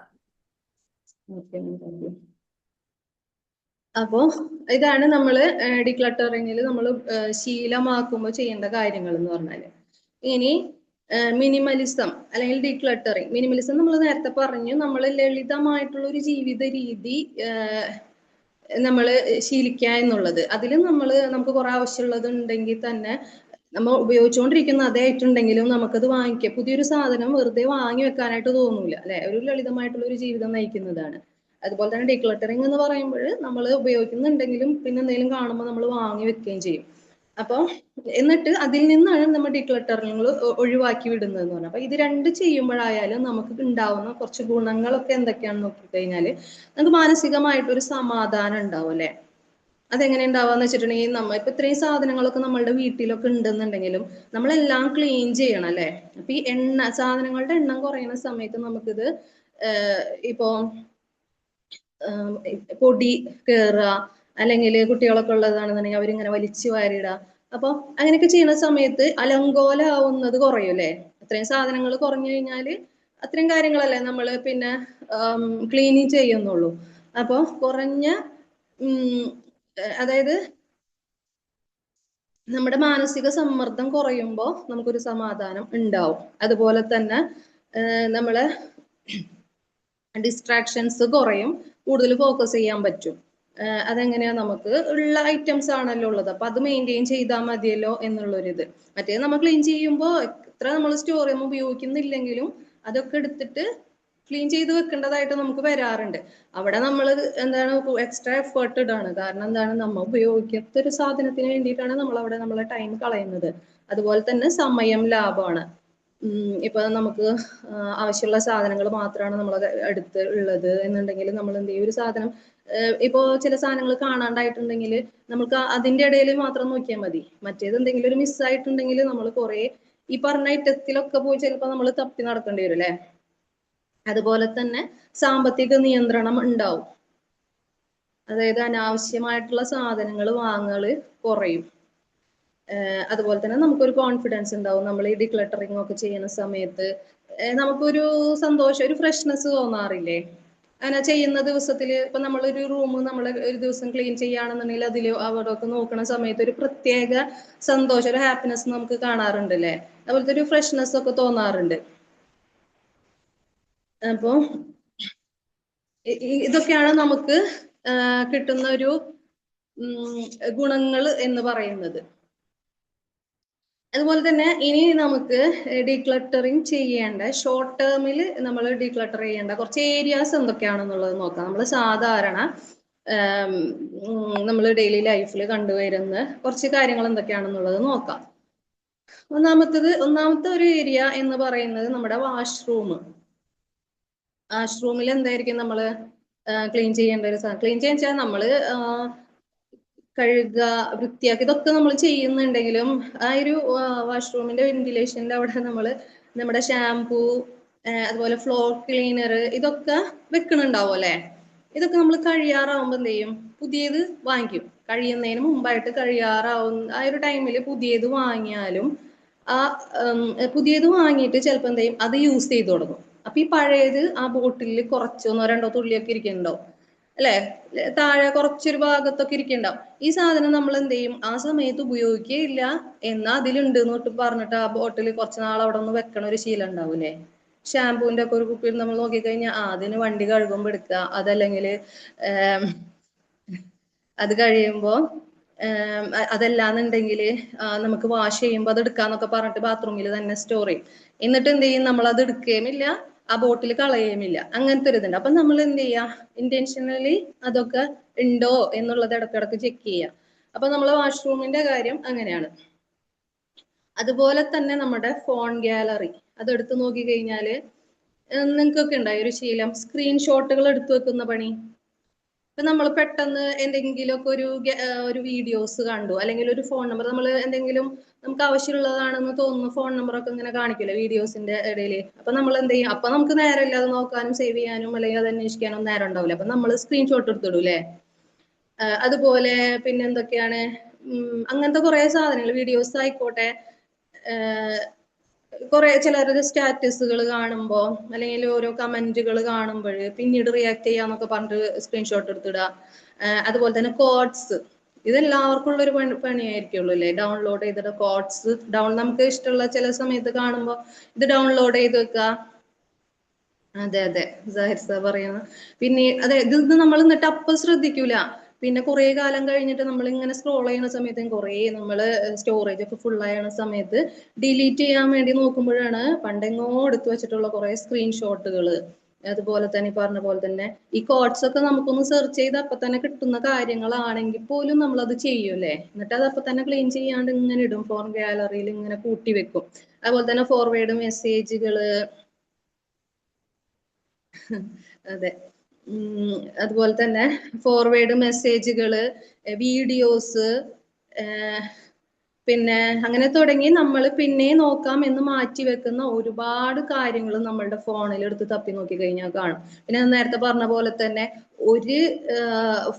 ഓക്കെ, അപ്പോ ഇതാണ് നമ്മള് ഡിക്ലട്ടറിങ്ങിൽ നമ്മൾ ശീലമാക്കുമ്പോൾ ചെയ്യേണ്ട കാര്യങ്ങൾ എന്ന് പറഞ്ഞാല്. ഇനി മിനിമലിസം അല്ലെങ്കിൽ ഡീക്ലട്ടറിങ്. മിനിമലിസം നമ്മൾ നേരത്തെ പറഞ്ഞു, നമ്മൾ ലളിതമായിട്ടുള്ള ഒരു ജീവിത രീതി നമ്മൾ ശീലിക്കുക എന്നുള്ളത്. അതിൽ നമുക്ക് കുറെ ആവശ്യമുള്ളത് ഉണ്ടെങ്കിൽ തന്നെ നമ്മൾ ഉപയോഗിച്ചുകൊണ്ടിരിക്കുന്ന അതേ ആയിട്ടുണ്ടെങ്കിലും നമുക്കത് വാങ്ങിക്കുക, പുതിയൊരു സാധനം വെറുതെ വാങ്ങി വെക്കാനായിട്ട് തോന്നൂല അല്ലെ. ഒരു ലളിതമായിട്ടുള്ള ഒരു ജീവിതം നയിക്കുന്നതാണ്. അതുപോലെ തന്നെ ഡീക്ലട്ടറിങ് എന്ന് പറയുമ്പോൾ നമ്മൾ ഉപയോഗിക്കുന്നുണ്ടെങ്കിലും പിന്നെ എന്തെങ്കിലും കാണുമ്പോൾ നമ്മൾ വാങ്ങി വെക്കുകയും ചെയ്യും. അപ്പൊ എന്നിട്ട് അതിൽ നിന്നാണ് നമ്മൾ ഡീക്ലട്ടറിങ്ങൾ ഒഴിവാക്കി വിടുന്നതെന്ന് പറഞ്ഞാൽ. അപ്പൊ ഇത് രണ്ട് ചെയ്യുമ്പോഴായാലും നമുക്ക് ഉണ്ടാവുന്ന കുറച്ച് ഗുണങ്ങളൊക്കെ എന്തൊക്കെയാണെന്ന് നോക്കിക്കഴിഞ്ഞാല് നമുക്ക് മാനസികമായിട്ടൊരു സമാധാനം ഉണ്ടാവും അല്ലെ. അതെങ്ങനെ ഉണ്ടാവാന്ന് വെച്ചിട്ടുണ്ടെങ്കിൽ നമ്മ ഇപ്പൊ ഇത്രയും സാധനങ്ങളൊക്കെ നമ്മളുടെ വീട്ടിലൊക്കെ ഉണ്ടെന്നുണ്ടെങ്കിലും നമ്മളെല്ലാം ക്ലീൻ ചെയ്യണം അല്ലെ. അപ്പൊ ഈ സാധനങ്ങളുടെ എണ്ണം കുറയുന്ന സമയത്ത് നമുക്കിത് ഇപ്പോ പൊടി കയറുക, അല്ലെങ്കിൽ കുട്ടികളൊക്കെ ഉള്ളതാണെന്നുണ്ടെങ്കിൽ അവരിങ്ങനെ വലിച്ചു വാരിടുക. അപ്പൊ അങ്ങനെയൊക്കെ ചെയ്യുന്ന സമയത്ത് അലങ്കോലാവുന്നത് കുറയും അല്ലെ. അത്രയും സാധനങ്ങൾ കുറഞ്ഞു കഴിഞ്ഞാല് അത്രയും കാര്യങ്ങളല്ലേ നമ്മൾ പിന്നെ ക്ലീനിങ് ചെയ്യുന്നുള്ളൂ. അപ്പൊ കുറഞ്ഞ അതായത് നമ്മുടെ മാനസിക സമ്മർദ്ദം കുറയുമ്പോൾ നമുക്കൊരു സമാധാനം ഉണ്ടാവും. അതുപോലെ തന്നെ നമ്മളെ ഡിസ്ട്രാക്ഷൻസ് കുറയും, കൂടുതൽ ഫോക്കസ് ചെയ്യാൻ പറ്റും. അതെങ്ങനെയാ, നമുക്ക് ഉള്ള ഐറ്റംസ് ആണല്ലോ ഉള്ളത്, അപ്പൊ അത് മെയിൻറ്റെയിൻ ചെയ്താൽ മതിയല്ലോ എന്നുള്ളൊരിത്. മറ്റേ നമ്മൾ ക്ലീൻ ചെയ്യുമ്പോൾ എത്ര നമ്മൾ സ്റ്റോർ ചെയ്യുമ്പോൾ ഉപയോഗിക്കുന്നില്ലെങ്കിലും അതൊക്കെ എടുത്തിട്ട് ക്ലീൻ ചെയ്ത് വെക്കേണ്ടതായിട്ട് നമുക്ക് വരാറുണ്ട്. അവിടെ നമ്മൾ എന്താണ് എക്സ്ട്രാ എഫേർട്ട് ഇടാണ്. കാരണം എന്താണ്, നമ്മൾ ഉപയോഗിക്കാത്ത ഒരു സാധനത്തിന് വേണ്ടിയിട്ടാണ് നമ്മൾ അവിടെ നമ്മളെ ടൈം കളയുന്നത്. അതുപോലെ തന്നെ സമയം ലാഭമാണ്. ഇപ്പൊ നമുക്ക് ആവശ്യമുള്ള സാധനങ്ങൾ മാത്രമാണ് നമ്മളെ അടുത്ത് ഉള്ളത് എന്നുണ്ടെങ്കിൽ നമ്മൾ എന്ത് ചെയ്യും, ഒരു സാധനം ഇപ്പോ ചില സാധനങ്ങൾ കാണാണ്ടായിട്ടുണ്ടെങ്കിൽ നമുക്ക് അതിന്റെ ഇടയിൽ മാത്രം നോക്കിയാൽ മതി. മറ്റേത് എന്തെങ്കിലും ഒരു മിസ്സായിട്ടുണ്ടെങ്കിൽ നമ്മൾ കുറെ ഈ പറഞ്ഞ ഐറ്റത്തിലൊക്കെ പോയി ചിലപ്പോൾ നമ്മൾ തപ്പി നടക്കേണ്ടി വരും അല്ലെ. അതുപോലെ തന്നെ സാമ്പത്തിക നിയന്ത്രണം ഉണ്ടാവും. അതായത് അനാവശ്യമായിട്ടുള്ള സാധനങ്ങൾ വാങ്ങല് കുറയും. അതുപോലെ തന്നെ നമുക്കൊരു കോൺഫിഡൻസ് ഉണ്ടാവും. നമ്മൾ ഈ ഡിക്ലട്ടറിങ് ഒക്കെ ചെയ്യുന്ന സമയത്ത് നമുക്കൊരു സന്തോഷം, ഒരു ഫ്രഷ്നെസ് തോന്നാറില്ലേ അങ്ങനെ ചെയ്യുന്ന ദിവസത്തിൽ. ഇപ്പൊ നമ്മളൊരു റൂം നമ്മൾ ഒരു ദിവസം ക്ലീൻ ചെയ്യുകയാണെന്നുണ്ടെങ്കിൽ അതിൽ അവിടെ ഒക്കെ നോക്കുന്ന സമയത്ത് ഒരു പ്രത്യേക സന്തോഷം, ഒരു ഹാപ്പിനെസ് നമുക്ക് കാണാറുണ്ട് അല്ലേ. അതുപോലത്തെ ഒരു ഫ്രഷ്നെസ് ഒക്കെ തോന്നാറുണ്ട്. അപ്പോ ഇതൊക്കെയാണ് നമുക്ക് കിട്ടുന്ന ഒരു ഗുണങ്ങൾ എന്ന് പറയുന്നത്. അതുപോലെ തന്നെ ഇനി നമുക്ക് ഡീക്ലട്ടറിങ് ചെയ്യേണ്ട ഷോർട്ട് ടേമിൽ നമ്മൾ ഡീക്ലട്ടർ ചെയ്യേണ്ട കുറച്ച് ഏരിയാസ് എന്തൊക്കെയാണെന്നുള്ളത് നോക്കാം. നമ്മൾ സാധാരണ നമ്മൾ ഡെയിലി ലൈഫിൽ കണ്ടുവരുന്ന കുറച്ച് കാര്യങ്ങൾ എന്തൊക്കെയാണെന്നുള്ളത് നോക്കാം. ഒന്നാമത്തെ ഒരു ഏരിയ എന്ന് പറയുന്നത് നമ്മുടെ വാഷ്റൂം. വാഷ്റൂമിൽ എന്തായിരിക്കും നമ്മൾ ക്ലീൻ ചെയ്യേണ്ട ഒരു സാധനം? ക്ലീൻ ചെയ്യാൻ വെച്ചാൽ നമ്മൾ കഴുകുക, വൃത്തിയാക്കുക, ഇതൊക്കെ നമ്മൾ ചെയ്യുന്നുണ്ടെങ്കിലും ആ ഒരു വാഷ്റൂമിന്റെ വെന്റിലേഷന്റെ അവിടെ നമ്മൾ നമ്മുടെ ഷാംപൂ, അതുപോലെ ഫ്ലോർ ക്ലീനർ ഇതൊക്കെ വെക്കണുണ്ടാവും അല്ലെ. ഇതൊക്കെ നമ്മൾ കഴിയാറാവുമ്പോൾ എന്ത് ചെയ്യും, പുതിയത് വാങ്ങിക്കും. കഴിയുന്നതിന് മുമ്പായിട്ട് കഴിയാറാവുന്ന ആ ഒരു ടൈമിൽ പുതിയത് വാങ്ങിയാലും ആ പുതിയത് വാങ്ങിയിട്ട് ചിലപ്പോൾ എന്ത് ചെയ്യും, അത് യൂസ് ചെയ്ത് തുടങ്ങും. അപ്പൊ ഈ പഴയത് ആ ബോട്ടിലിൽ കുറച്ചൊന്നോ രണ്ടോ തുള്ളിയൊക്കെ ഇരിക്കുന്നുണ്ടാവും അല്ലെ, താഴെ കുറച്ചൊരു ഭാഗത്തൊക്കെ ഇരിക്കുന്നുണ്ടാവും. ഈ സാധനം നമ്മൾ എന്ത് ചെയ്യും, ആ സമയത്ത് ഉപയോഗിക്കുകയില്ല, എന്നാ അതിലുണ്ട് എന്നിട്ട് പറഞ്ഞിട്ട് ആ ബോട്ടിൽ കുറച്ച് നാൾ അവിടെ ഒന്ന് വെക്കണ ഒരു ശീലം ഉണ്ടാവൂലേ. ഷാമ്പൂവിന്റെ ഒക്കെ ഒരു കുപ്പിയിൽ നമ്മൾ നോക്കിക്കഴിഞ്ഞാൽ അതിന് വണ്ടി കഴുകുമ്പോൾ എടുക്കുക, അതല്ലെങ്കിൽ അത് കഴിയുമ്പോ അതല്ലാന്നുണ്ടെങ്കിൽ നമുക്ക് വാഷ് ചെയ്യുമ്പോൾ അത് എടുക്കാന്നൊക്കെ പറഞ്ഞിട്ട് ബാത്റൂമിൽ തന്നെ സ്റ്റോർ ചെയ്യും. എന്നിട്ട് എന്ത് ചെയ്യും, നമ്മൾ അത് എടുക്കുകയുമില്ല, ആ ബോട്ടിൽ കളയുമില്ല. അങ്ങനത്തെ ഒരു ഇതുണ്ട്. അപ്പൊ നമ്മൾ എന്ത് ചെയ്യാ, ഇന്റൻഷനലി അതൊക്കെ ഉണ്ടോ എന്നുള്ളത് ഇടക്കിടക്ക് ചെക്ക് ചെയ്യുക. അപ്പൊ നമ്മളെ വാഷ്റൂമിന്റെ കാര്യം അങ്ങനെയാണ്. അതുപോലെ തന്നെ നമ്മുടെ ഫോൺ ഗാലറി അതെടുത്ത് നോക്കി കഴിഞ്ഞാല് നിങ്ങൾക്കൊക്കെ ഉണ്ടായ ഒരു ശീലം സ്ക്രീൻഷോട്ടുകൾ എടുത്തു വെക്കുന്ന പണി. ഇപ്പൊ നമ്മൾ പെട്ടെന്ന് എന്തെങ്കിലുമൊക്കെ ഒരു വീഡിയോസ് കണ്ടു, അല്ലെങ്കിൽ ഒരു ഫോൺ നമ്പർ നമ്മൾ എന്തെങ്കിലും നമുക്ക് ആവശ്യമുള്ളതാണെന്ന് തോന്നുന്നു ഫോൺ നമ്പറൊക്കെ ഇങ്ങനെ കാണിക്കില്ല വീഡിയോസിന്റെ ഇടയിൽ. അപ്പൊ നമ്മൾ എന്ത് ചെയ്യും, അപ്പൊ നമുക്ക് നേരമില്ല അത് നോക്കാനും സേവ് ചെയ്യാനും അല്ലെങ്കിൽ അത് അന്വേഷിക്കാനും നേരം ഉണ്ടാവില്ല. അപ്പൊ നമ്മൾ സ്ക്രീൻഷോട്ട് എടുത്തിടും അല്ലേ. അതുപോലെ പിന്നെ എന്തൊക്കെയാണ്, അങ്ങനത്തെ കുറെ സാധനങ്ങൾ, വീഡിയോസ് ആയിക്കോട്ടെ, കുറെ ചിലരുടെ സ്റ്റാറ്റസുകൾ കാണുമ്പോൾ അല്ലെങ്കിൽ ഓരോ കമന്റുകൾ കാണുമ്പോൾ പിന്നീട് റിയാക്ട് ചെയ്യാന്നൊക്കെ പറഞ്ഞിട്ട് സ്ക്രീൻഷോട്ട് എടുത്തിടുക. അതുപോലെ തന്നെ കോഡ്സ്, ഇതെല്ലാവർക്കും ഉള്ളൊരു പണിയായിരിക്കുള്ളൂ അല്ലേ. ഡൗൺലോഡ് ചെയ്തിട്ട് കോഡ്സ് നമുക്ക് ഇഷ്ടമുള്ള ചില സമയത്ത് കാണുമ്പോൾ ഇത് ഡൗൺലോഡ് ചെയ്ത് വെക്കുക. അതെ അതെ, സാഹിർ സാർ പറയുന്നത്. പിന്നെ അതെ, ഇത് നമ്മൾ എന്നിട്ട് അപ്പം ശ്രദ്ധിക്കൂല. പിന്നെ കുറെ കാലം കഴിഞ്ഞിട്ട് നമ്മൾ ഇങ്ങനെ സ്ക്രോൾ ചെയ്യുന്ന സമയത്ത് കുറെ നമ്മള് സ്റ്റോറേജ് ഒക്കെ ഫുൾ ആയ സമയത്ത് ഡിലീറ്റ് ചെയ്യാൻ വേണ്ടി നോക്കുമ്പോഴാണ് പണ്ടെങ്ങോ എടുത്തു വെച്ചിട്ടുള്ള കുറെ സ്ക്രീൻഷോട്ടുകൾ. അതുപോലെ തന്നെ പറഞ്ഞ പോലെ തന്നെ ഈ കോഡ്സ് ഒക്കെ നമുക്കൊന്ന് സെർച്ച് ചെയ്ത് അപ്പൊ തന്നെ കിട്ടുന്ന കാര്യങ്ങളാണെങ്കിൽ പോലും നമ്മൾ അത് ചെയ്യും അല്ലേ. എന്നിട്ട് അത് അപ്പൊ തന്നെ ക്ലീൻ ചെയ്യാണ്ട് ഇങ്ങനെ ഇടും, ഫോൺ ഗാലറിയിൽ ഇങ്ങനെ കൂട്ടി വെക്കും. അതുപോലെ തന്നെ ഫോർവേഡ് മെസ്സേജുകള്, അതെ, അതുപോലെ തന്നെ ഫോർവേഡ് മെസ്സേജുകള്, വീഡിയോസ്, പിന്നെ അങ്ങനെ തുടങ്ങി നമ്മൾ പിന്നെ നോക്കാം എന്ന് മാറ്റി വെക്കുന്ന ഒരുപാട് കാര്യങ്ങൾ നമ്മളുടെ ഫോണിൽ എടുത്ത് തപ്പി നോക്കി കഴിഞ്ഞാൽ കാണും. പിന്നെ നേരത്തെ പറഞ്ഞ പോലെ തന്നെ ഒരു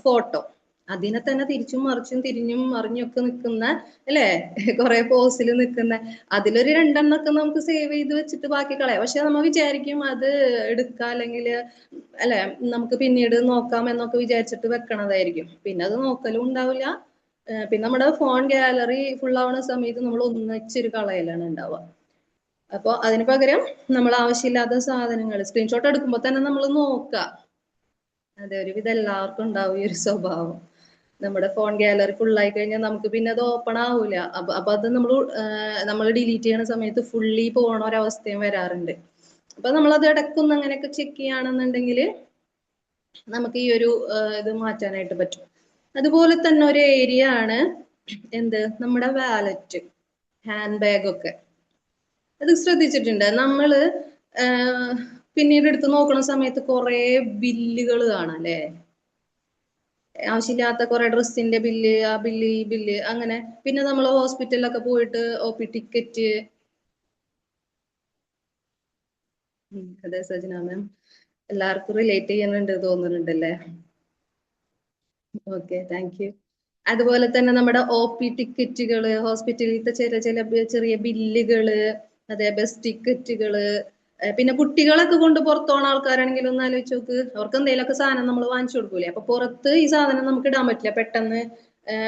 ഫോട്ടോ അതിനെ തന്നെ തിരിച്ചും മറിച്ചും തിരിഞ്ഞും മറിഞ്ഞൊക്കെ നിൽക്കുന്ന അല്ലേ, കുറെ പോസിൽ നിൽക്കുന്ന അതിലൊരു രണ്ടെണ്ണൊക്കെ നമുക്ക് സേവ് ചെയ്ത് വെച്ചിട്ട് ബാക്കി കളയാം. പക്ഷെ നമ്മൾ വിചാരിക്കും അത് എടുക്കാം അല്ലെങ്കിൽ അല്ലെ നമുക്ക് പിന്നീട് നോക്കാം എന്നൊക്കെ വിചാരിച്ചിട്ട് വെക്കണതായിരിക്കും. പിന്നെ അത് നോക്കലും ഉണ്ടാവില്ല. പിന്നെ നമ്മുടെ ഫോൺ ഗാലറി ഫുൾ ആവുന്ന സമയത്ത് നമ്മൾ ഒന്നിച്ചൊരു കളയലാണ് ഉണ്ടാവുക. അപ്പോൾ അതിന് പകരം നമ്മൾ ആവശ്യമില്ലാത്ത സാധനങ്ങൾ സ്ക്രീൻഷോട്ട് എടുക്കുമ്പോൾ തന്നെ നമ്മൾ നോക്കുക. അതെ, ഒരുവിധം എല്ലാവർക്കും ഉണ്ടാവും ഈ ഒരു സ്വഭാവം. നമ്മുടെ ഫോൺ ഗാലറി ഫുള്ളായി കഴിഞ്ഞാൽ നമുക്ക് പിന്നെ അത് ഓപ്പൺ ആവൂല. അപ്പൊ അത് നമ്മൾ ഡിലീറ്റ് ചെയ്യുന്ന സമയത്ത് ഫുള്ളി പോണ ഒരവസ്ഥയും വരാറുണ്ട്. അപ്പൊ നമ്മളത് ഇടക്കൊന്ന് അങ്ങനെയൊക്കെ ചെക്ക് ചെയ്യുകയാണെന്നുണ്ടെങ്കിൽ നമുക്ക് ഈ ഒരു ഇത് മാറ്റാനായിട്ട് പറ്റും. അതുപോലെ തന്നെ ഒരു ഏരിയ ആണ് എന്ത്, നമ്മുടെ വാലറ്റ്, ഹാൻഡ് ബാഗ് ഒക്കെ. അത് ശ്രദ്ധിച്ചിട്ടുണ്ട് നമ്മള് പിന്നീട് എടുത്ത് നോക്കുന്ന സമയത്ത് കുറെ ബില്ലുകൾ കാണാം അല്ലേ? ആവശ്യമില്ലാത്ത കുറെ ഡ്രസ്സിന്റെ ബില്ല്, ആ ബില്ല്, ഈ ബില്ല്, അങ്ങനെ. പിന്നെ നമ്മൾ ഹോസ്പിറ്റലിലൊക്കെ പോയിട്ട് OP ടിക്കറ്റ്. അതെ സജന മാം, എല്ലാവർക്കും റിലേറ്റ് ചെയ്യുന്നുണ്ട് തോന്നുന്നുണ്ടല്ലേ? Okay, thank you. അതുപോലെ തന്നെ നമ്മുടെ OP ടിക്കറ്റുകള്, ഹോസ്പിറ്റലിലത്തെ ചെറിയ ബില്ലുകള്, അതെ, ബസ് ടിക്കറ്റുകള്. പിന്നെ കുട്ടികളൊക്കെ കൊണ്ട് പുറത്തു പോകുന്ന ആൾക്കാരാണെങ്കിൽ ഒന്ന് ആലോചിച്ച് നോക്ക്, അവർക്ക് എന്തെങ്കിലുമൊക്കെ സാധനം നമ്മൾ വാങ്ങിച്ചു കൊടുക്കൂലേ? അപ്പൊ പുറത്ത് ഈ സാധനം നമുക്ക് ഇടാൻ പറ്റില്ല പെട്ടെന്ന്.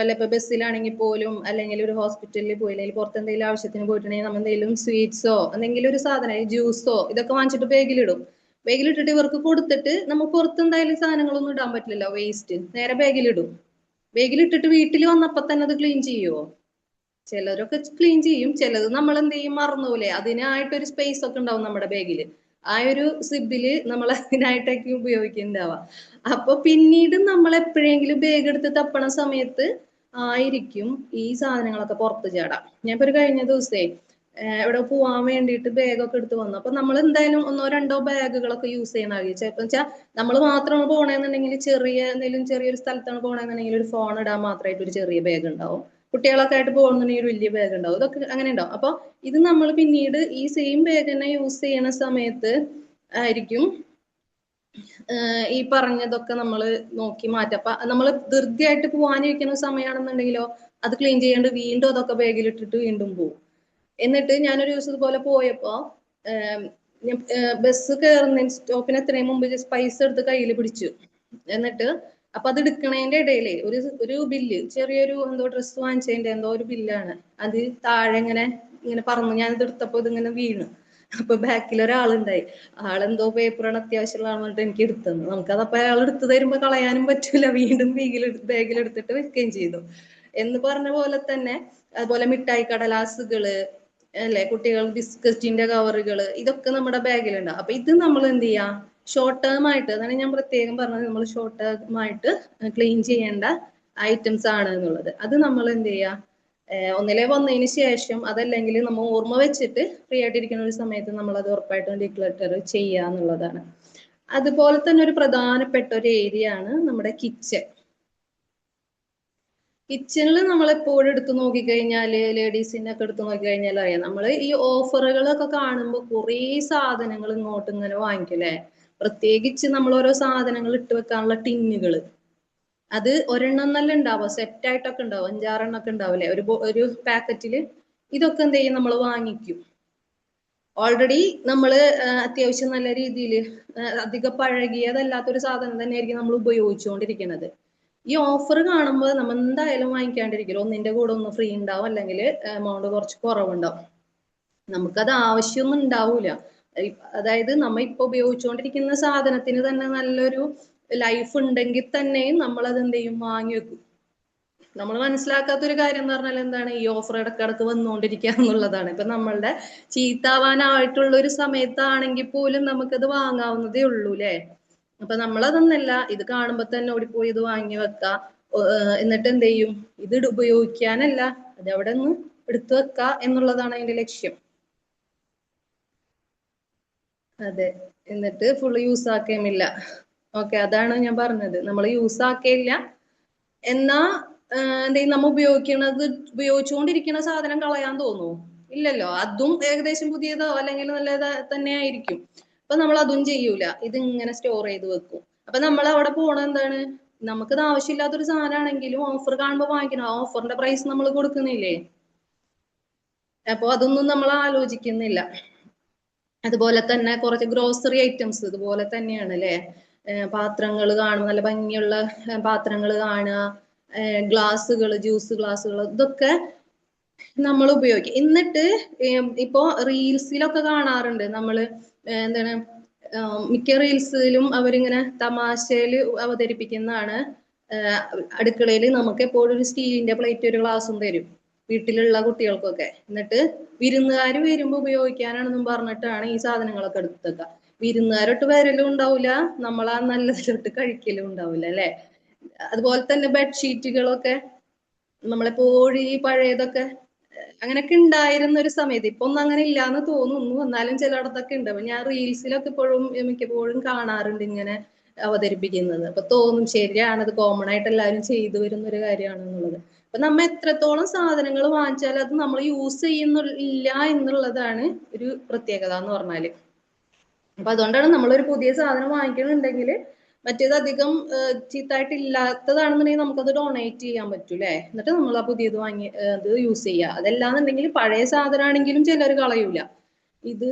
അല്ല ഇപ്പൊ ബസ്സിലാണെങ്കിൽ പോലും, അല്ലെങ്കിൽ ഒരു ഹോസ്പിറ്റലിൽ പോയി, അല്ലെങ്കിൽ പുറത്ത് എന്തെങ്കിലും ആവശ്യത്തിന് പോയിട്ടുണ്ടെങ്കിൽ നമ്മൾ എന്തെങ്കിലും സ്വീറ്റ്സോ എന്തെങ്കിലും ഒരു സാധനം, ജ്യൂസോ ഇതൊക്കെ വാങ്ങിച്ചിട്ട് ബാഗിലിടും. ബാഗിലിട്ടിട്ട് ഇവർക്ക് കൊടുത്തിട്ട് നമ്മൾ പുറത്ത് എന്തായാലും സാധനങ്ങളൊന്നും ഇടാൻ പറ്റില്ലല്ലോ, വേസ്റ്റ്, നേരെ ബാഗിലിടും. ബാഗിലിട്ടിട്ട് വീട്ടിൽ വന്നപ്പോ തന്നെ അത് ക്ലീൻ ചെയ്യുവോ? ചിലരൊക്കെ ക്ലീൻ ചെയ്യും, ചിലത് നമ്മൾ എന്ത് ചെയ്യും, മറന്നുപോലെ. അതിനായിട്ടൊരു സ്പേസ് ഒക്കെ ഉണ്ടാവും നമ്മുടെ ബാഗില്, ആ ഒരു സിബില് നമ്മൾ അതിനായിട്ടൊക്കെ ഉപയോഗിക്കുന്നുണ്ടാവുക. അപ്പൊ പിന്നീട് നമ്മൾ എപ്പോഴെങ്കിലും ബാഗ് എടുത്ത് തപ്പണ സമയത്ത് ആയിരിക്കും ഈ സാധനങ്ങളൊക്കെ പുറത്ത് ചാടാം. ഞാൻ ഇപ്പൊ ഒരു കഴിഞ്ഞ ദിവസേ എവിടെ പോവാൻ വേണ്ടിയിട്ട് ബാഗൊക്കെ എടുത്ത് വന്നു. അപ്പൊ നമ്മൾ എന്തായാലും 1-2 ബാഗുകളൊക്കെ യൂസ് ചെയ്യണ ചിലപ്പോൾ വെച്ചാൽ നമ്മൾ മാത്രമാണ് പോണേന്നുണ്ടെങ്കിൽ എന്തെങ്കിലും ചെറിയൊരു സ്ഥലത്താണ് പോണേന്നുണ്ടെങ്കിൽ ഒരു ഫോൺ ഇടാൻ മാത്രമായിട്ട് ഒരു ചെറിയ ബാഗ് ഉണ്ടാവും. കുട്ടികളൊക്കെ ആയിട്ട് പോകുന്നുണ്ടെങ്കിൽ ഒരു വലിയ ബാഗ് ഉണ്ടാവും. ഇതൊക്കെ അങ്ങനെ ഉണ്ടാവും. അപ്പൊ ഇത് നമ്മൾ പിന്നീട് ഈ സെയിം ബാഗ് തന്നെ യൂസ് ചെയ്യണ സമയത്ത് ആയിരിക്കും ഈ പറഞ്ഞതൊക്കെ നമ്മൾ നോക്കി മാറ്റാം. അപ്പൊ നമ്മൾ ധൃതിയായിട്ട് പോകാനിരിക്കുന്ന സമയമാണെന്നുണ്ടെങ്കിലോ അത് ക്ലീൻ ചെയ്യാണ്ട് വീണ്ടും അതൊക്കെ ബാഗിലിട്ടിട്ട് വീണ്ടും പോകും. എന്നിട്ട് ഞാനൊരു ദിവസം ഇതുപോലെ പോയപ്പോ ബസ് കയറുന്ന സ്റ്റോപ്പിന് എത്രയും മുമ്പ് പൈസ എടുത്ത് കയ്യിൽ പിടിച്ചു. എന്നിട്ട് അപ്പൊ അത് എടുക്കണേന്റെ ഇടയില് ഒരു ബില്ല്, ചെറിയൊരു എന്തോ ഡ്രസ്സ് വാങ്ങിച്ചതിന്റെ എന്തോ ഒരു ബില്ലാണ്. അത് താഴെ ഇങ്ങനെ പറന്നു. ഞാനിത് എടുത്തപ്പോ ഇതിങ്ങനെ വീണു. അപ്പൊ ബാക്കിൽ ഒരാളുണ്ടായി. ആളെന്തോ പേപ്പറാണ് അത്യാവശ്യമുള്ള ആണെന്നിട്ട് എനിക്ക് എടുത്തത്. നമുക്കതപ്പോ അയാൾ എടുത്തു തരുമ്പോ കളയാനും പറ്റൂല, വീണ്ടും ബാഗിലെടുത്തിട്ട് വെക്കുകയും ചെയ്തു. എന്ന് പറഞ്ഞ പോലെ തന്നെ അതുപോലെ മിഠായി കടലാസുകള് അല്ലെ, കുട്ടികൾ ബിസ്ക്കറ്റിന്റെ കവറുകള്, ഇതൊക്കെ നമ്മുടെ ബാഗിലുണ്ടാവും. അപ്പൊ ഇത് നമ്മൾ എന്ത് ചെയ്യാ, ഷോർട്ട് ടേം ആയിട്ട്, അതാണ് ഞാൻ പ്രത്യേകം പറഞ്ഞത്, നമ്മൾ ഷോർട്ട് ടേം ആയിട്ട് ക്ലീൻ ചെയ്യേണ്ട ഐറ്റംസ് ആണ് എന്നുള്ളത്. അത് നമ്മൾ എന്ത് ചെയ്യാ, ഒന്നിലെ വന്നതിന് ശേഷം, അതല്ലെങ്കിൽ നമ്മൾ ഓർമ്മ വെച്ചിട്ട് ഫ്രീ ആയിട്ടിരിക്കുന്ന ഒരു സമയത്ത് നമ്മൾ അത് ഉറപ്പായിട്ടും ഡിക്ലറ്റർ ചെയ്യുക എന്നുള്ളതാണ്. അതുപോലെ തന്നെ ഒരു പ്രധാനപ്പെട്ട ഒരു ഏരിയ ആണ് നമ്മുടെ കിച്ചൺ. കിച്ചണിൽ നമ്മൾ എപ്പോഴും എടുത്തു നോക്കിക്കഴിഞ്ഞാല്, ലേഡീസിനൊക്കെ എടുത്തു നോക്കിക്കഴിഞ്ഞാൽ അറിയാം, നമ്മൾ ഈ ഓഫറുകളൊക്കെ കാണുമ്പോൾ കുറേ സാധനങ്ങൾ ഇങ്ങോട്ട് ഇങ്ങനെ വാങ്ങിക്കല്ലേ. പ്രത്യേകിച്ച് നമ്മൾ ഓരോ സാധനങ്ങൾ ഇട്ട് വെക്കാനുള്ള ടിന്നുകൾ, അത് ഒരെണ്ണം നല്ല ഉണ്ടാവും, സെറ്റ് ആയിട്ടൊക്കെ ഉണ്ടാവും, 5-6 എണ്ണൊക്കെ ഉണ്ടാവില്ലേ ഒരു പാക്കറ്റില്. ഇതൊക്കെ എന്ത് ചെയ്യും, നമ്മൾ വാങ്ങിക്കും. ഓൾറെഡി നമ്മൾ അത്യാവശ്യം നല്ല രീതിയിൽ അധികം പഴകിയതല്ലാത്തൊരു സാധനം തന്നെയായിരിക്കും നമ്മൾ ഉപയോഗിച്ചുകൊണ്ടിരിക്കുന്നത്. ഈ ഓഫർ കാണുമ്പോൾ നമ്മൾ എന്തായാലും വാങ്ങിക്കാണ്ടിരിക്കില്ല. ഒന്നിന്റെ കൂടെ ഒന്ന് ഫ്രീ ഉണ്ടാവും, അല്ലെങ്കിൽ എമൗണ്ട് കുറച്ച് കുറവുണ്ടാവും. നമുക്കത് ആവശ്യമൊന്നും ഉണ്ടാവൂല. അതായത് നമ്മ ഇപ്പൊ ഉപയോഗിച്ചുകൊണ്ടിരിക്കുന്ന സാധനത്തിന് തന്നെ നല്ലൊരു ലൈഫ് ഉണ്ടെങ്കിൽ തന്നെയും നമ്മൾ അത് എന്ത് ചെയ്യും, വാങ്ങി വെക്കും. നമ്മൾ മനസ്സിലാക്കാത്തൊരു കാര്യം എന്ന് പറഞ്ഞാൽ എന്താണ്, ഈ ഓഫർ ഇടക്കിടക്ക് വന്നുകൊണ്ടിരിക്കുക എന്നുള്ളതാണ്. ഇപ്പൊ നമ്മളുടെ ചീത്താവാനായിട്ടുള്ള ഒരു സമയത്താണെങ്കിൽ പോലും നമുക്കത് വാങ്ങാവുന്നതേ ഉള്ളൂ അല്ലെ. അപ്പൊ നമ്മളതൊന്നല്ല, ഇത് കാണുമ്പോ തന്നെ ഓടിപ്പോയി ഇത് വാങ്ങി വെക്കാം. എന്നിട്ട് എന്ത് ചെയ്യും, ഇത് ഉപയോഗിക്കാനല്ല, അത് അവിടെ നിന്ന് എടുത്തു വെക്ക എന്നുള്ളതാണ് അതിന്റെ ലക്ഷ്യം. അതെ, എന്നിട്ട് ഫുള്ള് യൂസ് ആക്കുകയുമില്ല. ഓക്കെ, അതാണ് ഞാൻ പറഞ്ഞത്, നമ്മൾ യൂസ് ആക്കുകയില്ല. എന്നാ എന്തെങ്കിലും നമ്മ ഉപയോഗിച്ചുകൊണ്ടിരിക്കുന്ന സാധനം കളയാൻ തോന്നുമോ? ഇല്ലല്ലോ. അതും ഏകദേശം പുതിയതോ അല്ലെങ്കിൽ നല്ലത് തന്നെ ആയിരിക്കും. അപ്പൊ നമ്മൾ അതും ചെയ്യൂല, ഇത് ഇങ്ങനെ സ്റ്റോർ ചെയ്ത് വെക്കും. അപ്പൊ നമ്മൾ അവിടെ പോണ എന്താണ്, നമുക്കത് ആവശ്യമില്ലാത്തൊരു സാധനമാണെങ്കിലും ഓഫർ കാണുമ്പോൾ വാങ്ങിക്കണം. ആ ഓഫറിന്റെ പ്രൈസ് നമ്മൾ കൊടുക്കുന്നില്ലേ, അപ്പൊ അതൊന്നും നമ്മൾ ആലോചിക്കുന്നില്ല. അതുപോലെ തന്നെ കുറച്ച് ഗ്രോസറി ഐറ്റംസ് ഇതുപോലെ തന്നെയാണ് അല്ലെ. പാത്രങ്ങൾ കാണും, നല്ല ഭംഗിയുള്ള പാത്രങ്ങൾ കാണുക, ഗ്ലാസുകൾ, ജ്യൂസ് ഗ്ലാസുകൾ, ഇതൊക്കെ നമ്മൾ ഉപയോഗിക്കും. എന്നിട്ട് ഇപ്പോ റീൽസിലൊക്കെ കാണാറുണ്ട് നമ്മള്, എന്താണ്, മിക്ക റീൽസിലും അവരിങ്ങനെ തമാശയിൽ അവതരിപ്പിക്കുന്നതാണ്. അടുക്കളയിൽ നമുക്ക് എപ്പോഴും ഒരു സ്റ്റീലിന്റെ പ്ലേറ്റ്, ഒരു ഗ്ലാസും തരും. വീട്ടിലുള്ള കുട്ടികൾക്കൊക്കെ. എന്നിട്ട് വിരുന്നുകാർ വരുമ്പോൾ ഉപയോഗിക്കാനാണെന്നും പറഞ്ഞിട്ടാണ് ഈ സാധനങ്ങളൊക്കെ എടുത്തേക്കുക. വിരുന്നുകാരൊട്ട് വരലും ഉണ്ടാവില്ല, നമ്മളാ നല്ലതിലോട്ട് കഴിക്കലും ഉണ്ടാവില്ല അല്ലെ. അതുപോലെ തന്നെ ബെഡ്ഷീറ്റുകളൊക്കെ നമ്മളെപ്പോഴും ഈ പഴയതൊക്കെ അങ്ങനെയൊക്കെ ഉണ്ടായിരുന്ന ഒരു സമയത്ത്, ഇപ്പൊ ഒന്നും അങ്ങനെ ഇല്ലാന്ന് തോന്നുന്നു, എന്നാലും ചിലയിടത്തൊക്കെ ഉണ്ട്. അപ്പൊ ഞാൻ റീൽസിലൊക്കെ ഇപ്പോഴും മിക്കപ്പോഴും കാണാറുണ്ട് ഇങ്ങനെ അവതരിപ്പിക്കുന്നത്. അപ്പൊ തോന്നും ശരിയാണത്, കോമൺ ആയിട്ട് എല്ലാവരും ചെയ്തു വരുന്ന ഒരു കാര്യമാണെന്നുള്ളത്. അപ്പൊ നമ്മ എത്രത്തോളം സാധനങ്ങൾ വാങ്ങിച്ചാൽ അത് നമ്മൾ യൂസ് ചെയ്യുന്നില്ല എന്നുള്ളതാണ് ഒരു പ്രത്യേകത എന്ന് പറഞ്ഞാല്. അപ്പൊ അതുകൊണ്ടാണ് നമ്മളൊരു പുതിയ സാധനം വാങ്ങിക്കണമെന്നുണ്ടെങ്കിൽ മറ്റേത് അധികം ചീത്തായിട്ട് ഇല്ലാത്തതാണെന്നുണ്ടെങ്കിൽ നമുക്കത് ഡൊണേറ്റ് ചെയ്യാൻ പറ്റും അല്ലെ. എന്നിട്ട് നമ്മൾ ആ പുതിയത് വാങ്ങി അത് യൂസ് ചെയ്യുക. അതല്ലാന്നുണ്ടെങ്കിൽ പഴയ സാധനമാണെങ്കിലും ചിലർ കളയൂല. ഇത്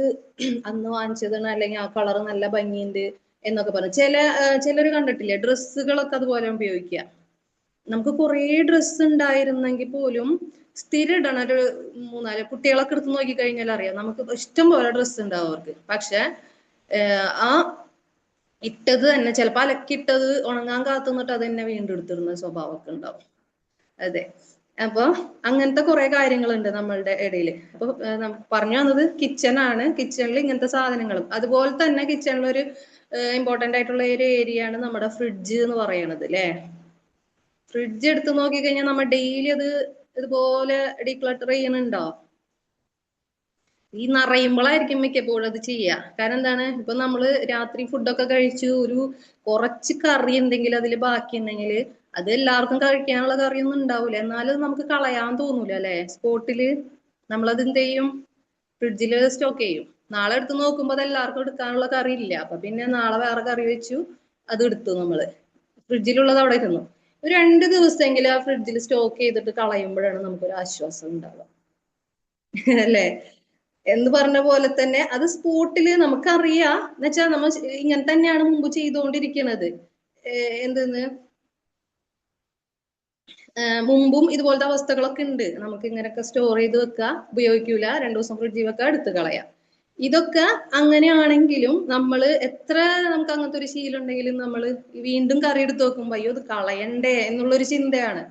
അന്ന് വാങ്ങിച്ചതാണ്, അല്ലെങ്കിൽ ആ കളർ നല്ല ഭംഗിയുണ്ട് എന്നൊക്കെ പറഞ്ഞു. ചിലർ കണ്ടിട്ടില്ലേ ഡ്രസ്സുകളൊക്കെ അതുപോലെ ഉപയോഗിക്കുക. നമുക്ക് കുറേ ഡ്രസ്സ് ഉണ്ടായിരുന്നെങ്കിൽ പോലും സ്ഥിരം ഇടണ ഒരു 3-4 കുട്ടികളൊക്കെ എടുത്ത് നോക്കി കഴിഞ്ഞാൽ അറിയാം, നമുക്ക് ഇഷ്ടം പോലെ ഡ്രസ്സ് ഉണ്ടാവും അവർക്ക്. പക്ഷെ ആ ഇട്ടത് തന്നെ ചിലപ്പോൾ അലക്കിയിട്ടത് ഉണങ്ങാൻ കാത്തുനിന്നിട്ട് അത് തന്നെ വീണ്ടും എടുത്തിടുന്ന സ്വഭാവമൊക്കെ ഉണ്ടാവും. അതെ. അപ്പൊ അങ്ങനത്തെ കുറെ കാര്യങ്ങളുണ്ട് നമ്മളുടെ ഇടയിൽ. അപ്പൊ പറഞ്ഞു വന്നത് കിച്ചൺ ആണ്. കിച്ചണിൽ ഇങ്ങനത്തെ സാധനങ്ങളും അതുപോലെ തന്നെ കിച്ചണിൽ ഒരു ഇമ്പോർട്ടന്റ് ആയിട്ടുള്ള ഒരു ഏരിയ ആണ് നമ്മുടെ ഫ്രിഡ്ജ് എന്ന് പറയുന്നത് അല്ലെ. ഫ്രിഡ്ജ് എടുത്ത് നോക്കിക്കഴിഞ്ഞാൽ നമ്മൾ ഡെയിലി അത് ഇതുപോലെ ഡീക്ലട്ടർ ചെയ്യണുണ്ടോ? ഈ നിറയുമ്പോഴായിരിക്കും മിക്കപ്പോഴും അത് ചെയ്യുക. കാരണം എന്താണ്, ഇപ്പൊ നമ്മള് രാത്രി ഫുഡൊക്കെ കഴിച്ചു ഒരു കുറച്ച് കറി എന്തെങ്കിലും അതിൽ ബാക്കി ഉണ്ടെങ്കിൽ അത് എല്ലാവർക്കും കഴിക്കാനുള്ള കറിയൊന്നും ഉണ്ടാവില്ല, എന്നാലും നമുക്ക് കളയാൻ തോന്നൂല അല്ലെ. സ്പോട്ടില് നമ്മളത് എന്ത് ചെയ്യും, ഫ്രിഡ്ജിൽ സ്റ്റോക്ക് ചെയ്യും. നാളെ എടുത്ത് നോക്കുമ്പോൾ അത് എല്ലാവർക്കും എടുക്കാനുള്ള കറി ഇല്ല, അപ്പൊ പിന്നെ നാളെ വേറെ കറി വെച്ചു അത് എടുത്തു. നമ്മള് ഫ്രിഡ്ജിലുള്ളത് അവിടെ ഇരുന്നു. ഒരു 2 ദിവസമെങ്കിലും ആ ഫ്രിഡ്ജിൽ സ്റ്റോക്ക് ചെയ്തിട്ട് കളയുമ്പോഴാണ് നമുക്കൊരു ആശ്വാസം ഉണ്ടാവുക അല്ലെ. എന്ന് പറഞ്ഞ പോലെ തന്നെ അത് സ്പോട്ടില് നമുക്കറിയാം എന്ന് വെച്ചാൽ നമ്മൾ ഇങ്ങനെ തന്നെയാണ് മുമ്പ് ചെയ്തുകൊണ്ടിരിക്കുന്നത്. എന്തെന്ന് മുമ്പും ഇതുപോലത്തെ അവസ്ഥകളൊക്കെ ഉണ്ട്. നമുക്ക് ഇങ്ങനെയൊക്കെ സ്റ്റോർ ചെയ്ത് വെക്കുക, ഉപയോഗിക്കൂല, 2 ദിവസം ഫ്രിഡ്ജിൽ വെക്കുക, എടുത്ത് കളയാം. ഇതൊക്കെ അങ്ങനെയാണെങ്കിലും നമ്മൾ എത്ര നമുക്ക് അങ്ങനത്തെ ഒരു ശീലം ഉണ്ടെങ്കിലും നമ്മൾ വീണ്ടും കറി എടുത്ത് വെക്കുമ്പോൾ അയ്യോ ഇത് കളയണ്ടേ എന്നുള്ളൊരു ചിന്തയാണ്.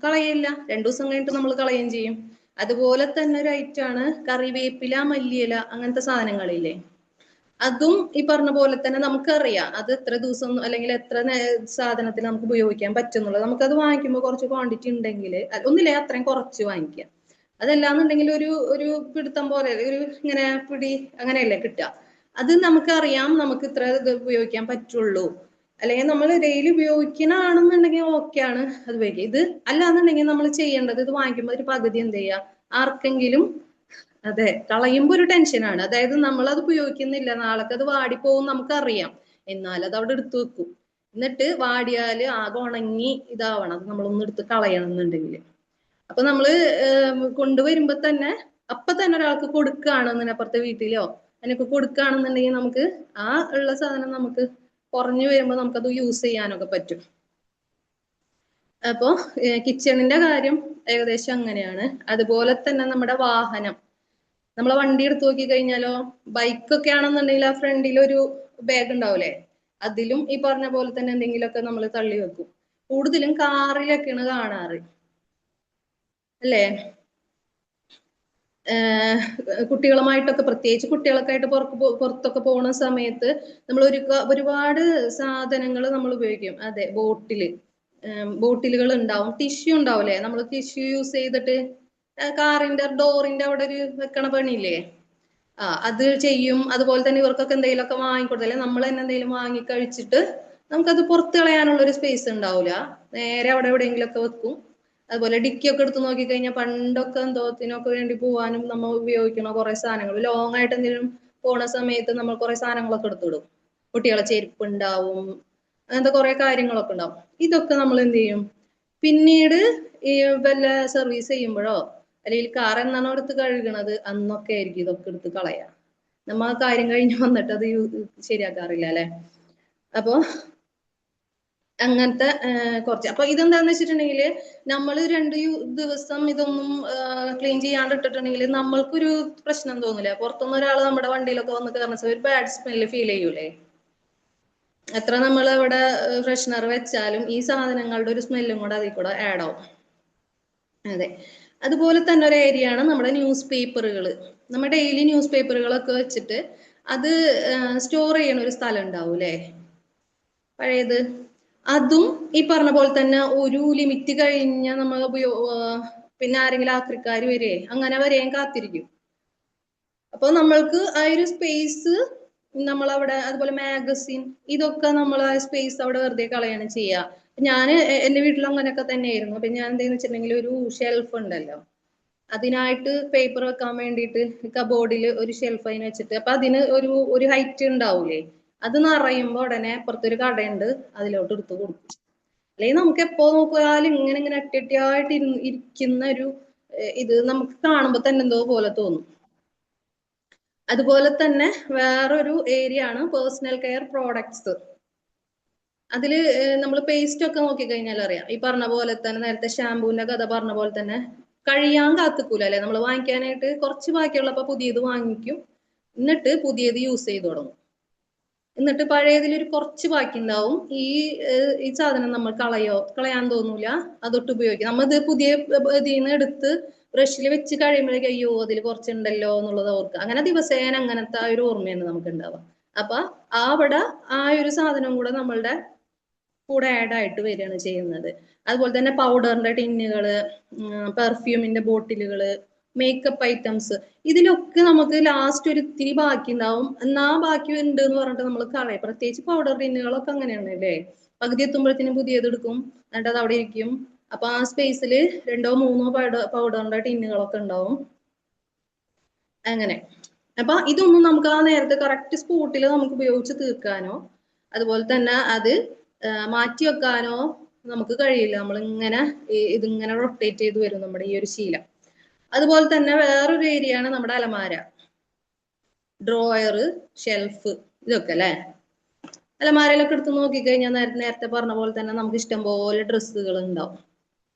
കളയില്ല, 2 ദിവസം കഴിഞ്ഞിട്ട് നമ്മൾ കളയുകയും ചെയ്യും. അതുപോലെ തന്നെ ഒരു ഐറ്റാണ് കറിവേപ്പില, മല്ലിയില, അങ്ങനത്തെ സാധനങ്ങളില്ലേ. അതും ഈ പറഞ്ഞ പോലെ തന്നെ നമുക്കറിയാം അത് എത്ര ദിവസം അല്ലെങ്കിൽ എത്ര സാധനത്തിന് നമുക്ക് ഉപയോഗിക്കാൻ പറ്റുന്നുള്ളത്. നമുക്കത് വാങ്ങിക്കുമ്പോൾ കുറച്ച് ക്വാണ്ടിറ്റി ഉണ്ടെങ്കിൽ ഒന്നില്ലേ അത്രയും കുറച്ച് വാങ്ങിക്കുക. അതല്ലാന്നുണ്ടെങ്കിൽ ഒരു ഒരു പിടുത്തം പോലെ ഒരു ഇങ്ങനെ പിടി അങ്ങനെയല്ലേ കിട്ടുക. അത് നമുക്കറിയാം നമുക്ക് ഇത്ര ഇത് ഉപയോഗിക്കാൻ പറ്റുള്ളൂ. അല്ലെങ്കിൽ നമ്മൾ ഡെയിലി ഉപയോഗിക്കണാണെന്നുണ്ടെങ്കിൽ ഓക്കെയാണ് അത് ഉപയോഗിക്കുക. ഇത് അല്ലാന്നുണ്ടെങ്കിൽ നമ്മൾ ചെയ്യേണ്ടത് ഇത് വാങ്ങിക്കുമ്പോൾ ഒരു പകുതി എന്ത് ചെയ്യുക, ആർക്കെങ്കിലും അതെ കളയുമ്പോ ഒരു ടെൻഷനാണ്. അതായത് നമ്മൾ അത് ഉപയോഗിക്കുന്നില്ല, നാളേക്ക് അത് വാടിപ്പോവും നമുക്കറിയാം, എന്നാൽ അത് അവിടെ എടുത്തു വെക്കും. എന്നിട്ട് വാടിയാല് ആകെ ഉണങ്ങി ഇതാവണം, അത് നമ്മളൊന്ന് എടുത്ത് കളയണം എന്നുണ്ടെങ്കിൽ. അപ്പൊ നമ്മള് കൊണ്ടുവരുമ്പോ തന്നെ അപ്പൊ തന്നെ ഒരാൾക്ക് കൊടുക്കുകയാണെന്നുണ്ടെങ്കിൽ അപ്പുറത്തെ വീട്ടിലോ അതിനൊക്കെ കൊടുക്കുകയാണെന്നുണ്ടെങ്കിൽ നമുക്ക് ആ ഉള്ള സാധനം നമുക്ക് കുറഞ്ഞു വരുമ്പോ നമുക്കത് യൂസ് ചെയ്യാനൊക്കെ പറ്റും. അപ്പൊ കിച്ചണിന്റെ കാര്യം ഏകദേശം അങ്ങനെയാണ്. അതുപോലെ തന്നെ നമ്മുടെ വാഹനം, നമ്മളെ വണ്ടി എടുത്ത് നോക്കി കഴിഞ്ഞാലോ, ബൈക്കൊക്കെ ആണെന്നുണ്ടെങ്കിൽ ആ ഫ്രണ്ടിൽ ഒരു ബാഗ് ഉണ്ടാവില്ലേ, അതിലും ഈ പറഞ്ഞ പോലെ തന്നെ എന്തെങ്കിലുമൊക്കെ നമ്മൾ തള്ളി വെക്കും. കൂടുതലും കാറിലൊക്കെയാണ് കാണാറ് അല്ലേ. കുട്ടികളുമായിട്ടൊക്കെ, പ്രത്യേകിച്ച് കുട്ടികളൊക്കെ ആയിട്ട് പുറത്തൊക്കെ പോകുന്ന സമയത്ത് നമ്മൾ ഒരുപാട് സാധനങ്ങൾ നമ്മൾ ഉപയോഗിക്കും. അതെ, ബോട്ടിലുകൾ ഉണ്ടാവും, ടിഷ്യൂ ഉണ്ടാവില്ലേ, നമ്മൾ ടിഷ്യൂ യൂസ് ചെയ്തിട്ട് കാറിന്റെ ഡോറിന്റെ അവിടെ ഒരു വെക്കണ പണിയില്ലേ, അത് ചെയ്യും. അതുപോലെ തന്നെ ഇവർക്കൊക്കെ എന്തെങ്കിലുമൊക്കെ വാങ്ങിക്കൊടുത്തല്ലേ, നമ്മൾ തന്നെ എന്തെങ്കിലും വാങ്ങി കഴിച്ചിട്ട് നമുക്കത് പുറത്ത് കളയാനുള്ള ഒരു സ്പേസ് ഉണ്ടാവില്ല, നേരെ അവിടെ എവിടെയെങ്കിലുമൊക്കെ വെക്കും. അതുപോലെ ഡിക്കിയൊക്കെ എടുത്ത് നോക്കിക്കഴിഞ്ഞാൽ പണ്ടൊക്കെ എന്തോത്തിനൊക്കെ വേണ്ടി പോകാനും നമ്മൾ ഉപയോഗിക്കണ കുറെ സാധനങ്ങൾ, ലോങ് ആയിട്ട് എന്തെങ്കിലും പോണ സമയത്ത് നമ്മൾ കുറെ സാധനങ്ങളൊക്കെ എടുത്തിടും. കുട്ടികളെ ചെരുപ്പ് ഉണ്ടാവും, അങ്ങനത്തെ കുറെ കാര്യങ്ങളൊക്കെ ഉണ്ടാവും. ഇതൊക്കെ നമ്മൾ എന്ത് ചെയ്യും, പിന്നീട് ഈ വല്ല സർവീസ് ചെയ്യുമ്പോഴോ അല്ലെങ്കിൽ കാർ എന്നാണോ എടുത്ത് കഴുകണത് അന്നൊക്കെ ആയിരിക്കും ഇതൊക്കെ എടുത്ത് കളയാ. നമ്മ ആ കാര്യം കഴിഞ്ഞ് വന്നിട്ട് അത് ശരിയാക്കാറില്ല അല്ലെ. അപ്പൊ അങ്ങനത്തെ കുറച്ച്. അപ്പൊ ഇതെന്താന്ന് വെച്ചിട്ടുണ്ടെങ്കിൽ നമ്മൾ 2 ദിവസം ഇതൊന്നും ക്ലീൻ ചെയ്യാണ്ട് ഇട്ടിട്ടുണ്ടെങ്കിൽ നമ്മൾക്കൊരു പ്രശ്നം തോന്നില്ല. പുറത്തുനിന്ന് ഒരാൾ നമ്മുടെ വണ്ടിയിലൊക്കെ വന്ന് കയറുന്ന സമയത്ത് ഒരു ബാഡ് സ്മെല്ല് ഫീൽ ചെയ്യൂലേ. എത്ര നമ്മൾ അവിടെ ഫ്രഷ്നർ വെച്ചാലും ഈ സാധനങ്ങളുടെ ഒരു സ്മെല്ലും കൂടെ അതിൽ കൂടെ ആഡ് ആവും. അതെ. അതുപോലെ തന്നെ ഒരു ഏരിയ ആണ് നമ്മുടെ ന്യൂസ് പേപ്പറുകൾ. നമ്മുടെ ഡെയിലി ന്യൂസ് പേപ്പറുകളൊക്കെ വെച്ചിട്ട് അത് സ്റ്റോർ ചെയ്യണ ഒരു സ്ഥലം ഉണ്ടാവും അല്ലേ, പഴയത്. അതും ഈ പറഞ്ഞ പോലെ തന്നെ ഒരു ലിമിറ്റ് കഴിഞ്ഞ നമ്മൾ പിന്നെ ആരെങ്കിലും ആക്രിക്കാർ വരെ അങ്ങനെ വരെയും കാത്തിരിക്കും. അപ്പൊ നമ്മൾക്ക് ആ ഒരു സ്പേസ് നമ്മളവിടെ, അതുപോലെ മാഗസിൻ, ഇതൊക്കെ നമ്മൾ ആ സ്പേസ് അവിടെ വെറുതെ കളയാണ് ചെയ്യുക. ഞാൻ എന്റെ വീട്ടിൽ അങ്ങനെയൊക്കെ തന്നെയായിരുന്നു. അപ്പൊ ഞാൻ എന്താന്ന് വെച്ചിട്ടുണ്ടെങ്കിൽ ഒരു ഷെൽഫ് ഉണ്ടല്ലോ, അതിനായിട്ട് പേപ്പർ വെക്കാൻ വേണ്ടിയിട്ട് കബോർഡിൽ ഒരു ഷെൽഫ് അതിന് വെച്ചിട്ട്, അപ്പൊ അതിന് ഒരു ഹൈറ്റ് ഉണ്ടാവൂലേ, അത് നിറയുമ്പോ ഉടനെ അപ്പുറത്തൊരു കടയുണ്ട്, അതിലോട്ട് എടുത്ത് കൊടുക്കും. അല്ലെങ്കിൽ നമുക്ക് എപ്പോ നോക്കിയാലും ഇങ്ങനെ ഇങ്ങനെ അട്ടിയായിട്ട് ഇരിക്കുന്ന ഒരു ഇത് നമുക്ക് കാണുമ്പോ തന്നെ എന്തോ പോലെ തോന്നും. അതുപോലെ തന്നെ വേറൊരു ഏരിയ ആണ് പേഴ്സണൽ കെയർ പ്രോഡക്ട്സ്. അതില് നമ്മൾ പേസ്റ്റ് ഒക്കെ നോക്കിക്കഴിഞ്ഞാൽ അറിയാം, ഈ പറഞ്ഞ പോലെ തന്നെ നേരത്തെ ഷാമ്പൂവിന്റെ കഥ പറഞ്ഞ പോലെ തന്നെ കഴിയാൻ കാത്തിക്കൂല അല്ലെ, നമ്മൾ വാങ്ങിക്കാനായിട്ട് കുറച്ച് ബാക്കിയുള്ളപ്പോ പുതിയത് വാങ്ങിക്കും, എന്നിട്ട് പുതിയത് യൂസ് ചെയ്ത് തുടങ്ങും. എന്നിട്ട് പഴയതിൽ ഒരു കുറച്ച് ബാക്കി ഉണ്ടാവും, ഈ സാധനം നമ്മൾ കളയാൻ തോന്നൂല, അതൊട്ട് ഉപയോഗിക്കും. നമ്മത് പുതിയ ഇതിന്ന് എടുത്ത് ബ്രഷിൽ വെച്ച് കഴിയുമ്പോഴേക്കും അയ്യോ അതിൽ കുറച്ചുണ്ടല്ലോ എന്നുള്ളത് ഓർക്കുക. അങ്ങനെ ദിവസേന അങ്ങനത്തെ ആ ഒരു ഓർമ്മയാണ് നമുക്ക് ഉണ്ടാവുക. അപ്പൊ അവിടെ ആ ഒരു സാധനം കൂടെ നമ്മളുടെ കൂടെ ആഡ് ആയിട്ട് വരികയാണ് ചെയ്യുന്നത്. അതുപോലെ തന്നെ പൗഡറിന്റെ ടിന്നുകള്, പെർഫ്യൂമിന്റെ ബോട്ടിലുകള്, മേക്കപ്പ് ഐറ്റംസ്, ഇതിലൊക്കെ നമുക്ക് ലാസ്റ്റ് ഒരു ഇത്തിരി ബാക്കി ഉണ്ടാവും. എന്നാ ബാക്കി ഉണ്ട് എന്ന് പറഞ്ഞിട്ട് നമ്മൾ കളയും. പ്രത്യേകിച്ച് പൗഡർ ടിന്നുകളൊക്കെ അങ്ങനെയാണ് അല്ലേ, പകുതി എത്തുമ്പോഴത്തേനും പുതിയത് എടുക്കും, എന്നിട്ട് അത് അവിടെ ഇരിക്കും. അപ്പൊ ആ സ്പേസിൽ 2 or 3 പൗഡറിന്റെ ടിന്നുകളൊക്കെ ഉണ്ടാവും അങ്ങനെ. അപ്പൊ ഇതൊന്നും നമുക്ക് ആ നേരത്തെ കറക്റ്റ് സ്പോട്ടിൽ നമുക്ക് ഉപയോഗിച്ച് തീർക്കാനോ അതുപോലെ തന്നെ അത് മാറ്റി വെക്കാനോ നമുക്ക് കഴിയില്ല. നമ്മളിങ്ങനെ ഇതിങ്ങനെ റൊട്ടേറ്റ് ചെയ്ത് വരും നമ്മുടെ ഈ ഒരു ശീലം. അതുപോലെ തന്നെ വേറൊരു ഏരിയ ആണ് നമ്മുടെ അലമാര, ഡ്രോയർ, ഷെൽഫ്, ഇതൊക്കെ അല്ലെ. അലമാരയിലൊക്കെ എടുത്ത് നോക്കിക്കഴിഞ്ഞാൽ നേരത്തെ പറഞ്ഞ പോലെ തന്നെ നമുക്ക് ഇഷ്ടംപോലെ ഡ്രസ്സുകൾ ഉണ്ടാവും.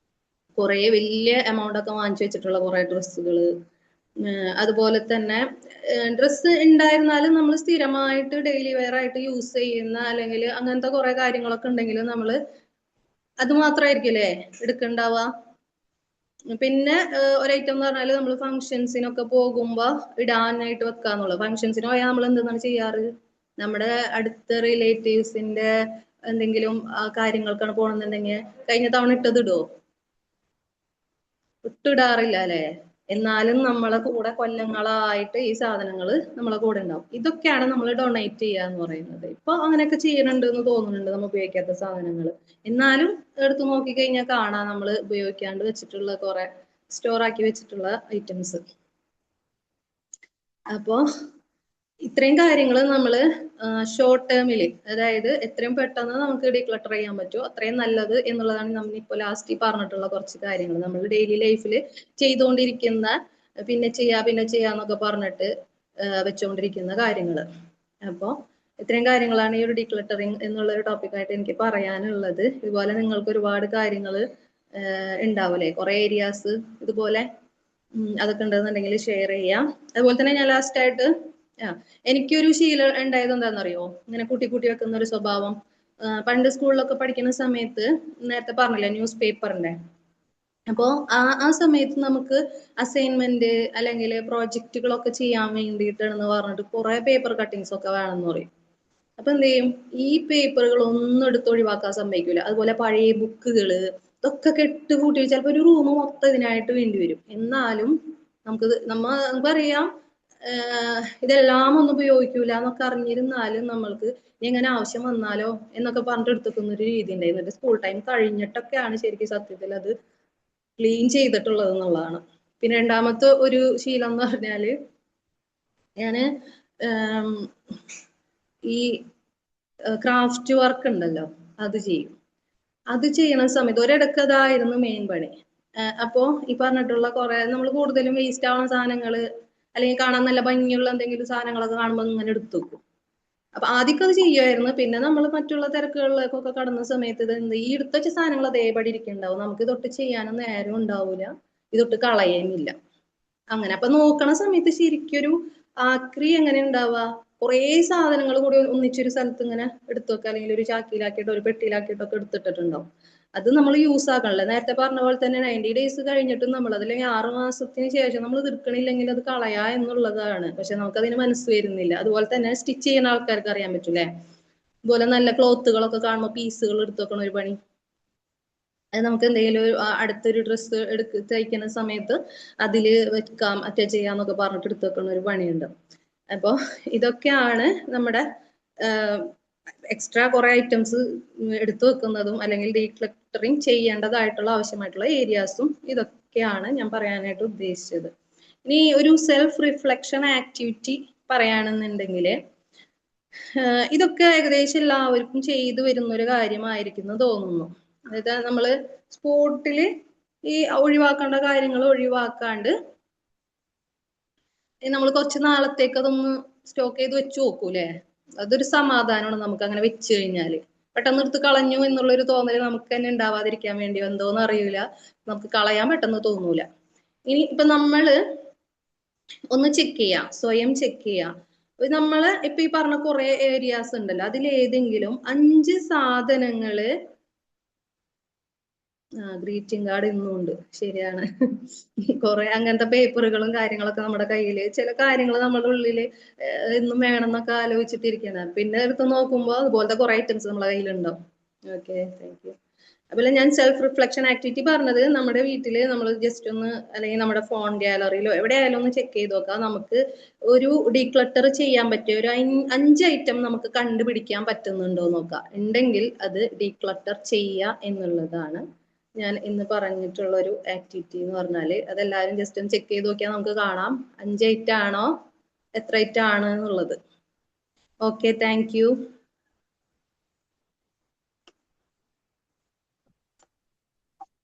കുറെ വലിയ എമൗണ്ട് ഒക്കെ വാങ്ങിച്ചു വെച്ചിട്ടുള്ള കുറെ ഡ്രസ്സുകള്. അതുപോലെ തന്നെ ഡ്രസ്സ് ഉണ്ടായിരുന്നാലും നമ്മൾ സ്ഥിരമായിട്ട് ഡെയിലി വെയർ ആയിട്ട് യൂസ് ചെയ്യുന്ന അല്ലെങ്കിൽ അങ്ങനത്തെ കുറെ കാര്യങ്ങളൊക്കെ ഉണ്ടെങ്കിലും നമ്മൾ അത് മാത്രമായിരിക്കില്ലേ എടുക്കണ്ടാവുക. പിന്നെ ഒരു ഐറ്റം എന്ന് പറഞ്ഞാൽ നമ്മൾ ഫംഗ്ഷൻസിനൊക്കെ പോകുമ്പോ ഇടാനായിട്ട് വെക്കാന്നുള്ളത്. ഫംഗ്ഷൻസിന് പോയാൽ നമ്മൾ എന്താണ് ചെയ്യാറ്, നമ്മുടെ അടുത്ത റിലേറ്റീവ്സിന്റെ എന്തെങ്കിലും കാര്യങ്ങൾക്കാണ് പോകണമെന്നുണ്ടെങ്കിൽ കഴിഞ്ഞ തവണ ഇടുവോ? ഇടാറില്ല അല്ലെ. എന്നാലും നമ്മളെ കൂടെ കൊല്ലങ്ങളായിട്ട് ഈ സാധനങ്ങൾ നമ്മളെ കൂടെ ഉണ്ടാവും. ഇതൊക്കെയാണ് നമ്മൾ ഡൊണേറ്റ് ചെയ്യുക എന്ന് പറയുന്നത്. ഇപ്പൊ അങ്ങനെയൊക്കെ ചെയ്യണുണ്ട് എന്ന് തോന്നുന്നുണ്ട്, നമ്മൾ ഉപയോഗിക്കാത്ത സാധനങ്ങൾ. എന്നാലും എടുത്തു നോക്കിക്കഴിഞ്ഞാൽ കാണാം നമ്മൾ ഉപയോഗിക്കാണ്ട് വെച്ചിട്ടുള്ള കുറെ സ്റ്റോർ ആക്കി വെച്ചിട്ടുള്ള ഐറ്റംസ്. അപ്പോ ഇത്രയും കാര്യങ്ങൾ നമ്മൾ ഷോർട്ട് ടേമിൽ, അതായത് എത്രയും പെട്ടെന്ന് നമുക്ക് ഡീക്ലട്ടർ ചെയ്യാൻ പറ്റുമോ അത്രയും നല്ലത് എന്നുള്ളതാണ് നമ്മൾ ഇപ്പോൾ ലാസ്റ്റ് പറഞ്ഞിട്ടുള്ള കുറച്ച് കാര്യങ്ങൾ. നമ്മൾ ഡെയിലി ലൈഫിൽ ചെയ്തുകൊണ്ടിരിക്കുന്ന പിന്നെ ചെയ്യാന്നൊക്കെ പറഞ്ഞിട്ട് വെച്ചുകൊണ്ടിരിക്കുന്ന കാര്യങ്ങൾ. അപ്പോൾ ഇത്രയും കാര്യങ്ങളാണ് ഈ ഒരു ഡീക്ലട്ടറിങ് എന്നുള്ള ഒരു ടോപ്പിക്കായിട്ട് എനിക്ക് പറയാനുള്ളത്. ഇതുപോലെ നിങ്ങൾക്ക് ഒരുപാട് കാര്യങ്ങൾ ഉണ്ടാവില്ലേ, കുറെ ഏരിയാസ് ഇതുപോലെ അതൊക്കെ ഉണ്ടെന്നുണ്ടെങ്കിൽ ഷെയർ ചെയ്യാം. അതുപോലെ തന്നെ ഞാൻ ലാസ്റ്റ് ആയിട്ട് എനിക്കൊരു ശീലം ഉണ്ടായത് എന്താണെന്നറിയോ, ഇങ്ങനെ കൂട്ടി വെക്കുന്ന ഒരു സ്വഭാവം. പണ്ട് സ്കൂളിലൊക്കെ പഠിക്കുന്ന സമയത്ത് നേരത്തെ പറഞ്ഞില്ലേ ന്യൂസ് പേപ്പറിന്റെ, അപ്പോ ആ സമയത്ത് നമുക്ക് അസൈൻമെന്റ് അല്ലെങ്കിൽ പ്രോജക്റ്റുകളൊക്കെ ചെയ്യാൻ വേണ്ടിയിട്ടാണെന്ന് പറഞ്ഞിട്ട് കുറെ പേപ്പർ കട്ടിങ്സ് ഒക്കെ വേണമെന്ന് പറയും. അപ്പൊ എന്ത് ചെയ്യും, ഈ പേപ്പറുകൾ ഒന്നും എടുത്ത് ഒഴിവാക്കാൻ സമ്മതിക്കില്ല. അതുപോലെ പഴയ ബുക്കുകള് ഇതൊക്കെ കെട്ട് കൂട്ടി ചിലപ്പോൾ ഒരു റൂം മൊത്തം ഇതിനായിട്ട് വേണ്ടി വരും. എന്നാലും നമുക്കറിയാം ഇതെല്ലാം ഒന്നും ഉപയോഗിക്കൂല എന്നൊക്കെ അറിഞ്ഞിരുന്നാലും നമ്മൾക്ക് എങ്ങനെ ആവശ്യം വന്നാലോ എന്നൊക്കെ പറഞ്ഞിട്ട് എടുത്തുക്കുന്ന ഒരു രീതി ഉണ്ടായിരുന്നു. എന്നിട്ട് സ്കൂൾ ടൈം കഴിഞ്ഞിട്ടൊക്കെയാണ് ശരിക്കും സത്യത്തിൽ അത് ക്ലീൻ ചെയ്തിട്ടുള്ളത് എന്നുള്ളതാണ്. പിന്നെ രണ്ടാമത്തെ ഒരു ശീലം എന്ന് പറഞ്ഞാല് ഞാന് ഈ ക്രാഫ്റ്റ് വർക്ക് ഉണ്ടല്ലോ അത് ചെയ്യും. അത് ചെയ്യണ സമയത്ത് ഒരിടക്ക് അതായിരുന്നു മെയിൻ പണി. അപ്പോ ഈ പറഞ്ഞിട്ടുള്ള കുറെ നമ്മൾ കൂടുതലും വേസ്റ്റ് ആവുന്ന സാധനങ്ങള് അല്ലെങ്കിൽ കാണാൻ നല്ല ഭംഗിയുള്ള എന്തെങ്കിലും സാധനങ്ങളൊക്കെ കാണുമ്പോൾ ഇങ്ങനെ എടുത്തു വെക്കും. അപ്പൊ ആദ്യമൊക്കെ അത് ചെയ്യുമായിരുന്നു. പിന്നെ നമ്മൾ മറ്റുള്ള തിരക്കുകളിലേക്കൊക്കെ കടന്ന സമയത്ത് ഇത് ഈ എടുത്ത വെച്ച സാധനങ്ങൾ അതേപടി ഇരിക്കുന്നുണ്ടാവും, നമുക്ക് ഇതൊട്ട് ചെയ്യാനും നേരം ഉണ്ടാവൂല, ഇതൊട്ട് കളയുന്നില്ല. അങ്ങനെ അപ്പൊ നോക്കണ സമയത്ത് ശരിക്കൊരു ആക്രി എങ്ങനെ ഉണ്ടാവുക, കുറേ സാധനങ്ങൾ കൂടി ഒന്നിച്ചൊരു സ്ഥലത്ത് ഇങ്ങനെ എടുത്തു വെക്കുക, അല്ലെങ്കിൽ ഒരു ചാക്കിയിലാക്കിയിട്ടോ ഒരു പെട്ടിയിലാക്കിയിട്ടോ ഒക്കെ എടുത്തിട്ടുണ്ടാവും. അത് നമ്മൾ യൂസ് ആക്കണല്ലോ. നേരത്തെ പറഞ്ഞ പോലെ തന്നെ 90 ഡേയ്സ് കഴിഞ്ഞിട്ടും നമ്മൾ അതല്ലെങ്കിൽ 6 മാസത്തിന് ശേഷം നമ്മൾ തീർക്കണില്ലെങ്കിൽ അത് കളയാ എന്നുള്ളതാണ്. പക്ഷെ നമുക്കതിന് മനസ്സ് വരുന്നില്ല. അതുപോലെ തന്നെ സ്റ്റിച്ച് ചെയ്യുന്ന ആൾക്കാർക്ക് അറിയാൻ പറ്റൂലേ. അതുപോലെ നല്ല ക്ലോത്തുകളൊക്കെ കാണുമ്പോൾ പീസുകൾ എടുത്തു വെക്കണ ഒരു പണി. അത് നമുക്ക് എന്തെങ്കിലും അടുത്തൊരു ഡ്രസ്സ് തയ്ക്കുന്ന സമയത്ത് അതില് വെക്കാം, അറ്റാച്ച് ചെയ്യാന്നൊക്കെ പറഞ്ഞിട്ട് എടുത്തു വെക്കുന്ന ഒരു പണിയുണ്ട്. അപ്പോൾ ഇതൊക്കെയാണ് നമ്മുടെ എക്സ്ട്രാ കുറെ ഐറ്റംസ് എടുത്തു വെക്കുന്നതും അല്ലെങ്കിൽ ഡീക്ലട്ടറിങ് ചെയ്യേണ്ടതായിട്ടുള്ള ആവശ്യമായിട്ടുള്ള ഏരിയാസും ഇതൊക്കെയാണ് ഞാൻ പറയാനായിട്ട് ഉദ്ദേശിച്ചത്. ഇനി ഒരു സെൽഫ് റിഫ്ലക്ഷൻ ആക്ടിവിറ്റി പറയുകയാണെന്നുണ്ടെങ്കിൽ ഇതൊക്കെ ഏകദേശം എല്ലാവർക്കും ചെയ്തു വരുന്ന ഒരു കാര്യമായിരിക്കും തോന്നുന്നു. അതായത് നമ്മള് സ്പോട്ടില് ഈ ഒഴിവാക്കേണ്ട കാര്യങ്ങൾ ഒഴിവാക്കാണ്ട് നമ്മൾ കുറച്ച് നാളത്തേക്ക് അതൊന്ന് സ്റ്റോക്ക് ചെയ്ത് വെച്ച് നോക്കൂലേ. അതൊരു സമാധാനമാണ് നമുക്ക് അങ്ങനെ വെച്ച് കഴിഞ്ഞാല്. പെട്ടെന്ന് എടുത്ത് കളഞ്ഞു എന്നുള്ളൊരു തോന്നല് നമുക്ക് തന്നെ ഉണ്ടാവാതിരിക്കാൻ വേണ്ടി എന്തോന്ന് അറിയൂല, നമുക്ക് കളയാൻ പെട്ടെന്ന് തോന്നൂല. ഇനി ഇപ്പൊ നമ്മള് ഒന്ന് ചെക്ക് ചെയ്യാം, സ്വയം ചെക്ക് ചെയ്യാം. നമ്മള് ഇപ്പൊ ഈ പറഞ്ഞ കുറെ ഏരിയാസ് ഉണ്ടല്ലോ, അതിലേതെങ്കിലും 5 സാധനങ്ങള് ഗ്രീറ്റിംഗ് കാർഡ് ഇന്നും ഉണ്ട്, ശരിയാണ്. കുറെ അങ്ങനത്തെ പേപ്പറുകളും കാര്യങ്ങളൊക്കെ നമ്മുടെ കയ്യില്, ചില കാര്യങ്ങൾ നമ്മുടെ ഉള്ളില് എന്നും വേണമെന്നൊക്കെ ആലോചിച്ചിട്ടിരിക്കുന്നതാണ്. പിന്നെ എടുത്ത് നോക്കുമ്പോൾ അതുപോലത്തെ കുറെ ഐറ്റംസ് നമ്മുടെ കയ്യിലുണ്ടാവും. Okay, thank you. അതുപോലെ ഞാൻ സെൽഫ് റിഫ്ലക്ഷൻ ആക്ടിവിറ്റി പറഞ്ഞത് നമ്മുടെ വീട്ടില് നമ്മൾ ജസ്റ്റ് ഒന്ന് അല്ലെങ്കിൽ നമ്മുടെ ഫോൺ ഗാലറിയിലോ എവിടെയായാലും ഒന്ന് ചെക്ക് ചെയ്ത് നോക്കാം. നമുക്ക് ഒരു ഡീക്ലട്ടർ ചെയ്യാൻ പറ്റിയ ഒരു 5 ഐറ്റം നമുക്ക് കണ്ടുപിടിക്കാൻ പറ്റുന്നുണ്ടോ നോക്കാം. ഉണ്ടെങ്കിൽ അത് ഡീക്ലട്ടർ ചെയ്യുക എന്നുള്ളതാണ് ഞാൻ ഇന്ന് പറഞ്ഞിട്ടുള്ള ഒരു ആക്ടിവിറ്റി എന്ന് പറഞ്ഞാല്. അതെല്ലാവരും ജസ്റ്റ് ഒന്ന് ചെക്ക് ചെയ്ത് നോക്കിയാൽ നമുക്ക് കാണാം 5 ഐറ്റം ആണോ എത്ര ഐറ്റം ആണ് എന്നുള്ളത്. Okay, thank you.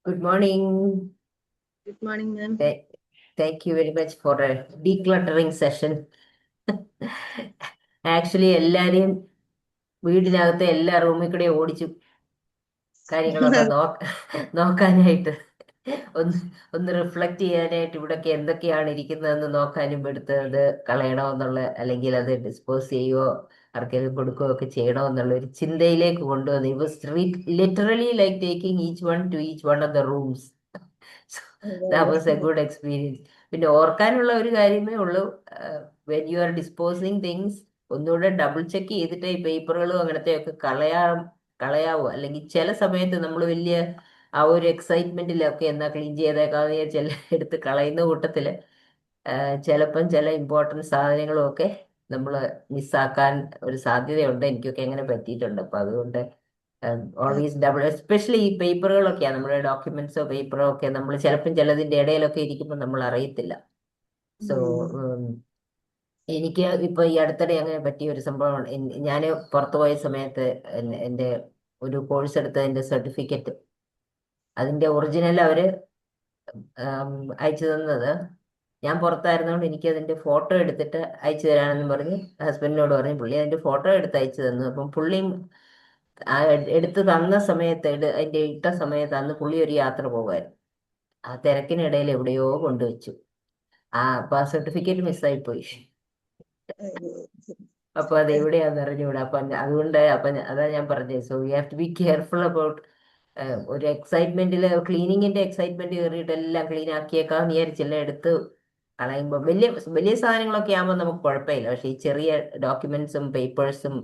Good morning. Good morning, ma'am. Thank you very much for a decluttering session. Actually എല്ലാരെയും വീടിനകത്തെ എല്ലാ റൂമിൽ കൂടെ ഓടിച്ചു കാര്യങ്ങളൊക്കെ നോക്കാനായിട്ട്, ഒന്ന് റിഫ്ലക്ട് ചെയ്യാനായിട്ട് ഇവിടൊക്കെ എന്തൊക്കെയാണ് ഇരിക്കുന്നതെന്ന് നോക്കാനും എടുത്തത് കളയണമെന്നുള്ള, അല്ലെങ്കിൽ അത് ഡിസ്പോസ് ചെയ്യുകയോ ആർക്കെങ്കിലും കൊടുക്കുകയോ ഒക്കെ ചെയ്യണമെന്നുള്ള ഒരു ചിന്തയിലേക്ക് കൊണ്ടുവന്നു. It was literally like taking each one two each one of the rooms. That was A good experience. പിന്നെ ഓർക്കാനുള്ള ഒരു കാര്യമേ ഉള്ളൂ, when you are disposing things ഒന്നുകൂടെ ഡബിൾ ചെക്ക് ചെയ്തിട്ട് ഈ പേപ്പറുകളും അങ്ങനത്തെയൊക്കെ കളയാവോ. അല്ലെങ്കിൽ ചില സമയത്ത് നമ്മൾ വലിയ ആ ഒരു എക്സൈറ്റ്മെന്റിലൊക്കെ എന്നാ ക്ലീൻ ചെയ്തേക്കാതെ ചില എടുത്ത് കളയുന്ന കൂട്ടത്തില് ചിലപ്പം ചില ഇമ്പോർട്ടൻറ്റ് സാധനങ്ങളും ഒക്കെ നമ്മൾ മിസ്സാക്കാൻ ഒരു സാധ്യതയുണ്ട്. എനിക്കൊക്കെ അങ്ങനെ പറ്റിയിട്ടുണ്ട്. അപ്പൊ അതുകൊണ്ട് ഓൾവേസ് ഡബിൾ, എസ്പെഷ്യലി ഈ പേപ്പറുകളൊക്കെയാണ്, നമ്മുടെ ഡോക്യുമെന്റ്സോ പേപ്പറോ ഒക്കെ നമ്മൾ ചിലപ്പം ചിലതിന്റെ ഇടയിലൊക്കെ ഇരിക്കുമ്പോൾ നമ്മൾ അറിയത്തില്ല. സോ എനിക്ക് ഇപ്പൊ ഈ അടുത്തിടെ അങ്ങനെ പറ്റിയ ഒരു സംഭവം, ഞാൻ പുറത്തു പോയ സമയത്ത് എൻ്റെ ഒരു കോഴ്സ് എടുത്തതിന്റെ സർട്ടിഫിക്കറ്റ്, അതിന്റെ ഒറിജിനൽ അവര് അയച്ചു തന്നത്, ഞാൻ പുറത്തായിരുന്നോണ്ട് എനിക്ക് അതിന്റെ ഫോട്ടോ എടുത്തിട്ട് അയച്ചു തരാനെന്ന് പറഞ്ഞ് ഹസ്ബൻഡിനോട് പറഞ്ഞു. പുള്ളി അതിന്റെ ഫോട്ടോ എടുത്ത് അയച്ചു തന്നു. അപ്പം പുള്ളിയും എടുത്ത് തന്ന സമയത്ത്, അതിന്റെ ഇട്ട സമയത്ത് അന്ന് പുള്ളി ഒരു യാത്ര പോകുമായിരുന്നു. ആ തിരക്കിനിടയിൽ എവിടെയോ കൊണ്ടുവച്ചു. അപ്പൊ ആ സർട്ടിഫിക്കറ്റ് മിസ്സായി പോയി. അപ്പൊ അത് എവിടെയാന്ന് അറിഞ്ഞുകൂടാ. അപ്പൊ അതുകൊണ്ട് അതാ ഞാൻ പറഞ്ഞത്. So you have to be careful about ഒരു എക്സൈറ്റ്മെന്റില്, ക്ലീനിങ്ങിന്റെ എക്സൈറ്റ്മെന്റ് കയറിയിട്ട് എല്ലാം ക്ലീൻ ആക്കിയേക്കാന്ന് വിചാരിച്ചില്ല, എടുത്ത് കളയുമ്പോൾ വലിയ വലിയ സാധനങ്ങളൊക്കെ ആകുമ്പോൾ നമുക്ക് കുഴപ്പമില്ല. പക്ഷെ ഈ ചെറിയ ഡോക്യുമെന്റ്സും പേപ്പേഴ്സും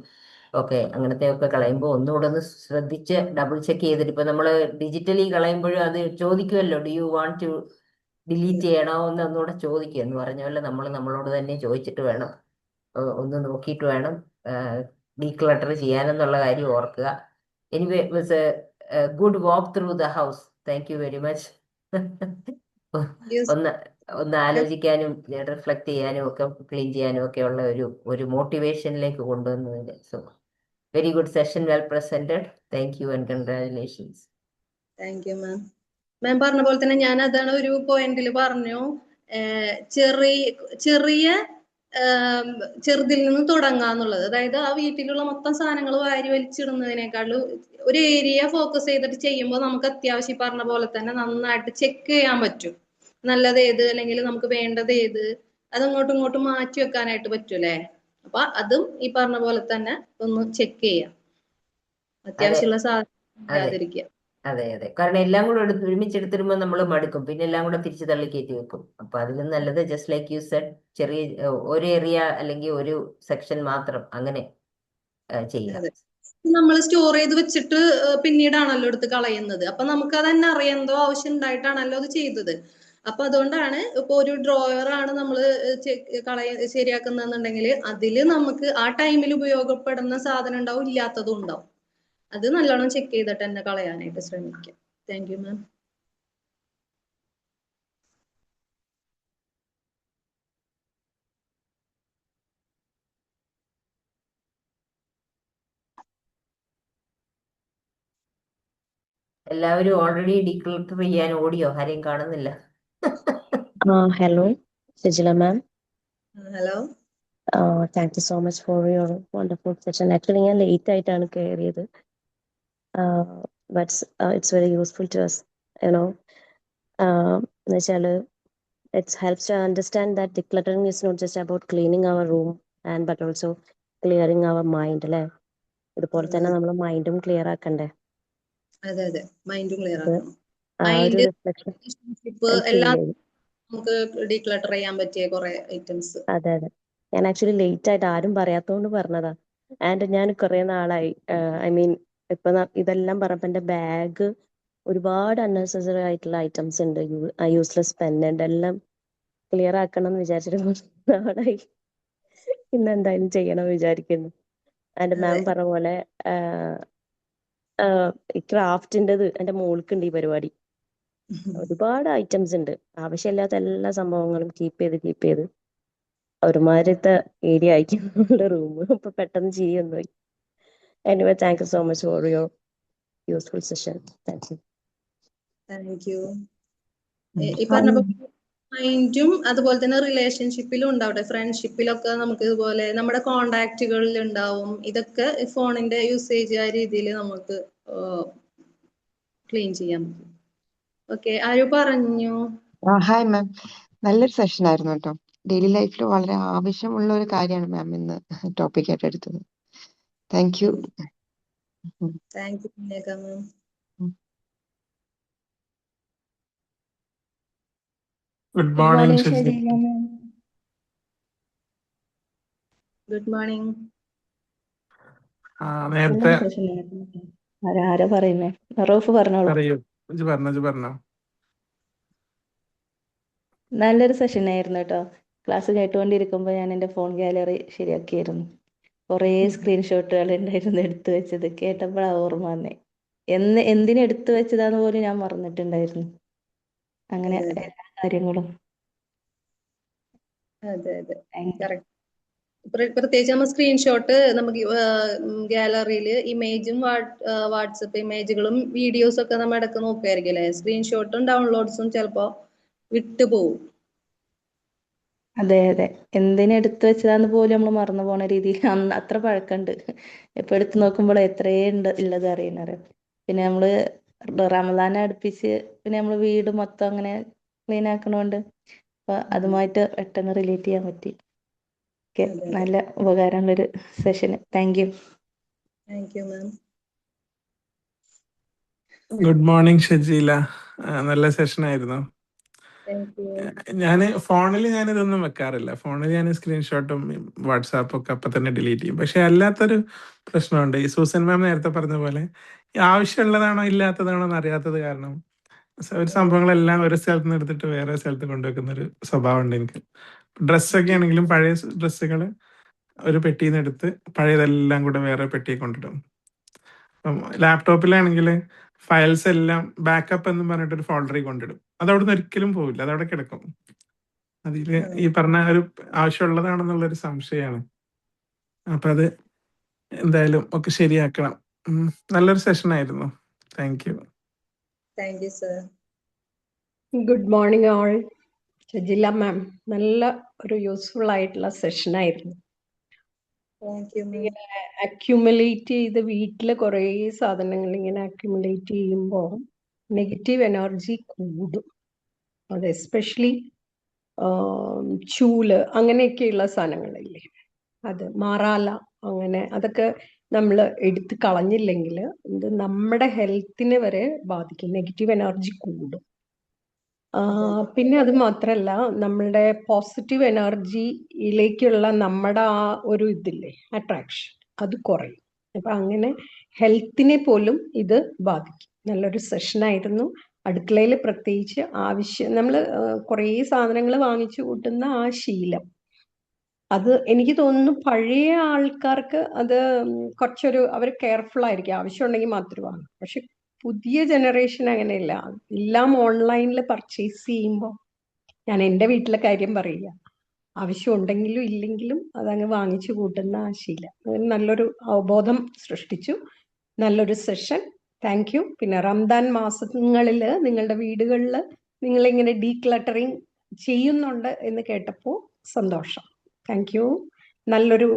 ഒക്കെ അങ്ങനത്തെ ഒക്കെ കളയുമ്പോൾ ഒന്നുകൂടെ ഒന്ന് ശ്രദ്ധിച്ച് ഡബിൾ ചെക്ക് ചെയ്തിട്ട്, ഇപ്പൊ നമ്മൾ ഡിജിറ്റലി കളയുമ്പോഴും അത് ചോദിക്കുമല്ലോ, do you want to delete ചെയ്യണോ എന്ന് ഒന്നുകൂടെ ചോദിക്കും. എന്ന് പറഞ്ഞ പോലെ നമ്മൾ നമ്മളോട് തന്നെ ചോദിച്ചിട്ട് വേണം, ഒന്ന് നോക്കിയിട്ട് വേണം ഡീക്ലട്ടർ ചെയ്യാനെന്നുള്ള കാര്യം ഓർക്കുക. Anyway it was A good walk through the house. Thank you very much. ഒന്ന് ആലോചിക്കാനും റിഫ്ലക്ട് ചെയ്യാനും ഒക്കെ ക്ലീൻ ചെയ്യാനും ഒക്കെ ഉള്ള ഒരു മോട്ടിവേഷനിലേക്ക് കൊണ്ടുവന്നതിന്. So very good session, well presented. Thank you and congratulations. Thank you ma'am. Ma'am പറഞ്ഞ പോലെ തന്നെ ഞാൻ അതാണ് ഒരു പോയിന്റിൽ പറഞ്ഞു, ചെറിയ ചെറുതിൽ നിന്ന് തുടങ്ങാന്നുള്ളത്. അതായത് ആ വീട്ടിലുള്ള മൊത്തം സാധനങ്ങൾ വാരി വലിച്ചിടുന്നതിനേക്കാളും ഒരു ഏരിയ ഫോക്കസ് ചെയ്തിട്ട് ചെയ്യുമ്പോൾ നമുക്ക് അത്യാവശ്യം പറഞ്ഞ പോലെ തന്നെ നന്നായിട്ട് ചെക്ക് ചെയ്യാൻ പറ്റും. നല്ലത് ഏത് അല്ലെങ്കിൽ നമുക്ക് വേണ്ടത് ഏത്, അതങ്ങോട്ടും ഇങ്ങോട്ടും മാറ്റി വെക്കാനായിട്ട് പറ്റൂലേ. അപ്പൊ അതും ഈ പറഞ്ഞ പോലെ തന്നെ ഒന്ന് ചെക്ക് ചെയ്യാം, അത്യാവശ്യമുള്ള സാധനം ഇല്ലാതിരിക്കുക. അതെ അതെ, കാരണം എല്ലാം കൂടെ ഒരുമിച്ചെടുത്തിരുമ്പോൾ നമ്മൾ മടുക്കും, പിന്നെ എല്ലാം കൂടെ തിരിച്ച് തള്ളി കയറ്റി വെക്കും. അപ്പൊ അതിലും നല്ലത് ജസ്റ്റ് ലൈക്ക് യു സെഡ്, ചെറിയ ഒരു ഏരിയ അല്ലെങ്കിൽ ഒരു സെക്ഷൻ മാത്രം അങ്ങനെ ചെയ്യുക. അതെ, നമ്മൾ സ്റ്റോർ ചെയ്ത് വെച്ചിട്ട് പിന്നീടാണല്ലോ എടുത്ത് കളയുന്നത്. അപ്പൊ നമുക്ക് അത് തന്നെ അറിയാം, എന്തോ ആവശ്യം ഉണ്ടായിട്ടാണല്ലോ അത് ചെയ്തത്. അപ്പൊ അതുകൊണ്ടാണ് ഇപ്പൊ ഒരു ഡ്രോയർ ആണ് നമ്മൾ ശരിയാക്കുന്നതെന്നുണ്ടെങ്കിൽ അതില് നമുക്ക് ആ ടൈമിൽ ഉപയോഗപ്പെടുന്ന സാധനം ഉണ്ടാവും, ഇല്ലാത്തതും ഉണ്ടാവും. അത് നല്ലോണം ചെക്ക് ചെയ്തിട്ട് തന്നെ കളയാനായിട്ട് ശ്രമിക്കാം. താങ്ക് യു മാം. എല്ലാവരും ഓൾറെഡി ഡീക്ലട്ടർ ചെയ്യാൻ ഓടിയോ? ആരെയും കാണുന്നില്ല. Hello, Sijila ma'am. Hello. Thank you so much for your wonderful session. Actually, ഞാൻ late ആയിട്ടാണ് കയറിയത്. But it's very useful to us, you know. എന്ന് വെച്ചാൽ it helps to understand that decluttering is not just about cleaning our room but also clearing our mind, അല്ലേ? ഇതുപോലെ തന്നെ നമ്മൾ മൈൻഡും clear ആക്കണ്ടേ? അതെ അതെ, മൈൻഡും ക്ലിയർ അത് ആക്കണം. ആ ഒരു മൈൻഡ്, റിഫ്ലക്ഷൻ എല്ലാം നമുക്ക് ഡീക്ലട്ടർ ചെയ്യാൻ പറ്റിയ കുറെ ഐറ്റംസ്. അതെ അതെ, ഞാൻ ആക്ച്വലി ലേറ്റ് ആയിട്ട് ആരും പറയാത്തോണ്ട് പറഞ്ഞതാ. ആൻഡ് ഞാൻ കുറെ നാളായി, ഐ മീൻ ഇപ്പൊ ഇതെല്ലാം പറഞ്ഞപ്പോ എന്റെ ബാഗ് ഒരുപാട് അൺനെസസറി ആയിട്ടുള്ള ഐറ്റംസ് ഉണ്ട്, യൂസ്ലെസ് പെൻ ഉണ്ട്, എല്ലാം ക്ലിയർ ആക്കണം എന്ന് വിചാരിച്ചിട്ട് കുറച്ച് നാളായി. ഇന്ന് എന്തായാലും ചെയ്യണം വിചാരിക്കുന്നു. ആൻഡ് മാം പറഞ്ഞ പോലെ ഈ ക്രാഫ്റ്റിൻ്റെത് എന്റെ മോൾക്കുണ്ട് ഈ പരിപാടി. ഒരുപാട് ഐറ്റംസ് ഉണ്ട്, ആവശ്യമില്ലാത്ത എല്ലാ സംഭവങ്ങളും കീപ്പ് ചെയ്ത് ഒരുമാതിരത്തെ ഏരിയ ആയിരിക്കും നമ്മുടെ റൂം. ഇപ്പൊ പെട്ടെന്ന് ചിരി വന്നുപോയി. Anyway, thank you so much for your useful session. Thank you. Thank you. ഈ പറഞ്ഞ മൈൻഡും അതുപോലെ തന്നെ റിലേഷൻഷിപ്പിലും ഉണ്ടാവട്ടെ, ഫ്രണ്ട്ഷിപ്പിലൊക്കെ നമുക്ക് ഇതുപോലെ നമ്മുടെ കോണ്ടാക്റ്റുകളിൽ ഉണ്ടാവും. ഇതൊക്കെ ഫോണിന്റെ യൂസേജ് ആ രീതിയിൽ നമുക്ക് ക്ലീൻ ചെയ്യാൻ പറ്റും. ഓക്കെ, ആര് പറഞ്ഞു? ഹായ് മാം, നല്ലൊരു സെഷൻ ആയിരുന്നു കേട്ടോ. ഡെയിലി ലൈഫിൽ വളരെ ആവശ്യമുള്ള ഒരു കാര്യമാണ് മാം ഇന്ന് ടോപ്പിക് ആയിട്ട് എടുത്തത്. Thank you. Thank you ma'am. Good morning good morning. നേരത്തെ ആരാ പറയുന്നേ? റോഫ് പറഞ്ഞോളൂ. പറയൂ, പറഞ്ഞോ. നല്ലൊരു സെഷൻ ആയിരുന്നു കേട്ടോ. ക്ലാസ് കേട്ടുകൊണ്ടിരിക്കുമ്പോൾ ഞാൻ എൻ്റെ ഫോൺ ഗാലറി ശരിയാക്കിയിരുന്നു. കുറേ സ്ക്രീൻഷോട്ടുകൾ ഉണ്ടായിരുന്നു എടുത്തു വെച്ചത്. കേട്ടപ്പോഴാണ് ഓർമ്മ വന്നേ. എന്തിനെടുത്തു വെച്ചതാന്ന് പോലും ഞാൻ മറന്നിട്ടുണ്ടായിരുന്നു. അങ്ങനെ എല്ലാ കാര്യങ്ങളും. അതെ അതെ, കറക്റ്റ്. പ്രത്യേകിച്ച് നമ്മൾ സ്ക്രീൻഷോട്ട് നമുക്ക് ഗാലറിയിൽ ഇമേജും വാട്സപ്പ് ഇമേജുകളും വീഡിയോസും ഒക്കെ നമ്മൾ ഇടയ്ക്ക് നോക്കുമായിരിക്കും അല്ലേ. സ്ക്രീൻഷോട്ടും ഡൗൺലോഡ്സും ചിലപ്പോ വിട്ടുപോകും. അതെ അതെ, എന്തിനെടുത്തു വെച്ചതാന്ന് പോലും നമ്മൾ മറന്നു പോണ രീതിയിൽ അത്ര പഴക്കമുണ്ട്. ഇപ്പൊ എടുത്തു നോക്കുമ്പോൾ എത്രയുണ്ട് ഉള്ളത് അറിയുന്നത്. പിന്നെ നമ്മള് റമദാനെ അടുപ്പിച്ച് പിന്നെ നമ്മള് വീട് മൊത്തം അങ്ങനെ ക്ലീൻ ആക്കണോണ്ട് അപ്പൊ അതുമായിട്ട് പെട്ടെന്ന് റിലേറ്റ് ചെയ്യാൻ പറ്റി. നല്ല ഉപകാരമുള്ളൊരു സെഷന്. Thank you. Thank you ma'am. Good morning Shajeela, നല്ല സെഷൻ ആയിരുന്നു. ഫോണിൽ ഞാനിതൊന്നും വെക്കാറില്ല. ഫോണിൽ ഞാൻ സ്ക്രീൻഷോട്ടും വാട്സാപ്പും ഒക്കെ അപ്പൊ തന്നെ ഡിലീറ്റ് ചെയ്യും. പക്ഷെ അല്ലാത്തൊരു പ്രശ്നമുണ്ട്. ഈ സൂസൻ മാം നേരത്തെ പറഞ്ഞ പോലെ ആവശ്യമുള്ളതാണോ ഇല്ലാത്തതാണോ എന്ന് അറിയാത്തത് കാരണം ഒരു സംഭവങ്ങളെല്ലാം ഒരു സ്ഥലത്ത് നിന്ന് എടുത്തിട്ട് വേറെ സ്ഥലത്ത് കൊണ്ടുവെക്കുന്ന ഒരു സ്വഭാവം ഉണ്ട് എനിക്ക്. ഡ്രസ്സൊക്കെ ആണെങ്കിലും പഴയ ഡ്രസ്സുകൾ ഒരു പെട്ടിയിൽ നിന്ന് എടുത്ത് പഴയതെല്ലാം കൂടെ വേറെ പെട്ടിയിൽ കൊണ്ടിടും. അപ്പം ലാപ്ടോപ്പിലാണെങ്കിൽ ഫയൽസ് എല്ലാം ബാക്കപ്പ് എന്ന് പറഞ്ഞിട്ട് ഒരു ഫോൾഡറിൽ കൊണ്ടിടും. അതവിടുന്ന് ഒരിക്കലും പോവില്ല, അതവിടെ കിടക്കും. അതില് ഈ പറഞ്ഞ ഒരു ആവശ്യമുള്ളതാണെന്നുള്ളൊരു സംശയമാണ്. അപ്പൊ അത് എന്തായാലും ഒക്കെ ശരിയാക്കണം. നല്ലൊരു സെഷൻ ആയിരുന്നു. Thank you. Thank you sir. Good morning all. Shajila ma'am, നല്ല ഒരു യൂസ്ഫുൾ ആയിട്ടുള്ള സെഷൻ ആയിരുന്നു. അക്യുമുലേറ്റ് ചെയ്ത് വീട്ടിൽ കുറേ സാധനങ്ങൾ ഇങ്ങനെ അക്യുമുലേറ്റ് ചെയ്യുമ്പോൾ നെഗറ്റീവ് എനർജി കൂടും. അത് എസ്പെഷ്യലി ചൂല് അങ്ങനെയൊക്കെയുള്ള സാധനങ്ങളില്ലേ, അത് മാറാല, അങ്ങനെ അതൊക്കെ നമ്മൾ എടുത്ത് കളഞ്ഞില്ലെങ്കിൽ ഇത് നമ്മുടെ ഹെൽത്തിനെ വരെ ബാധിക്കും. നെഗറ്റീവ് എനർജി കൂടും. പിന്നെ അത് മാത്രല്ല, നമ്മളുടെ പോസിറ്റീവ് എനർജിയിലേക്കുള്ള നമ്മുടെ ആ ഒരു ഇതില്ലേ, അട്രാക്ഷൻ, അത് കുറയും. അപ്പൊ അങ്ങനെ ഹെൽത്തിനെ പോലും ഇത് ബാധിക്കും. നല്ലൊരു സെഷനായിരുന്നു. അടുക്കളയിൽ പ്രത്യേകിച്ച് നമ്മൾ കുറേ സാധനങ്ങൾ വാങ്ങിച്ചു കൂട്ടുന്ന ആ ശീലം, അത് എനിക്ക് തോന്നുന്നു പഴയ ആൾക്കാർക്ക് അത് കുറച്ചൊരു അവർ കെയർഫുൾ ആയിരിക്കും, ആവശ്യമുണ്ടെങ്കിൽ മാത്രം വാങ്ങും. പക്ഷെ പുതിയ ജനറേഷൻ അങ്ങനെയല്ല. എല്ലാം ഓൺലൈനിൽ പർച്ചേസ് ചെയ്യുമ്പോൾ, ഞാൻ എൻ്റെ വീട്ടിലെ കാര്യം പറയുക, ആവശ്യം ഉണ്ടെങ്കിലും ഇല്ലെങ്കിലും അതങ്ങ് വാങ്ങിച്ചു കൂട്ടുന്ന ആ ശീലം, അതിന് നല്ലൊരു അവബോധം സൃഷ്ടിച്ചു. നല്ലൊരു സെഷൻ. Thank U. പിന്നെ റംദാൻ മാസങ്ങളിൽ നിങ്ങളുടെ വീടുകളിൽ നിങ്ങളിങ്ങനെ ഡീക്ലട്ടറിങ് ചെയ്യുന്നുണ്ട് എന്ന് കേട്ടപ്പോൾ സന്തോഷം. Thank you. നല്ലൊരു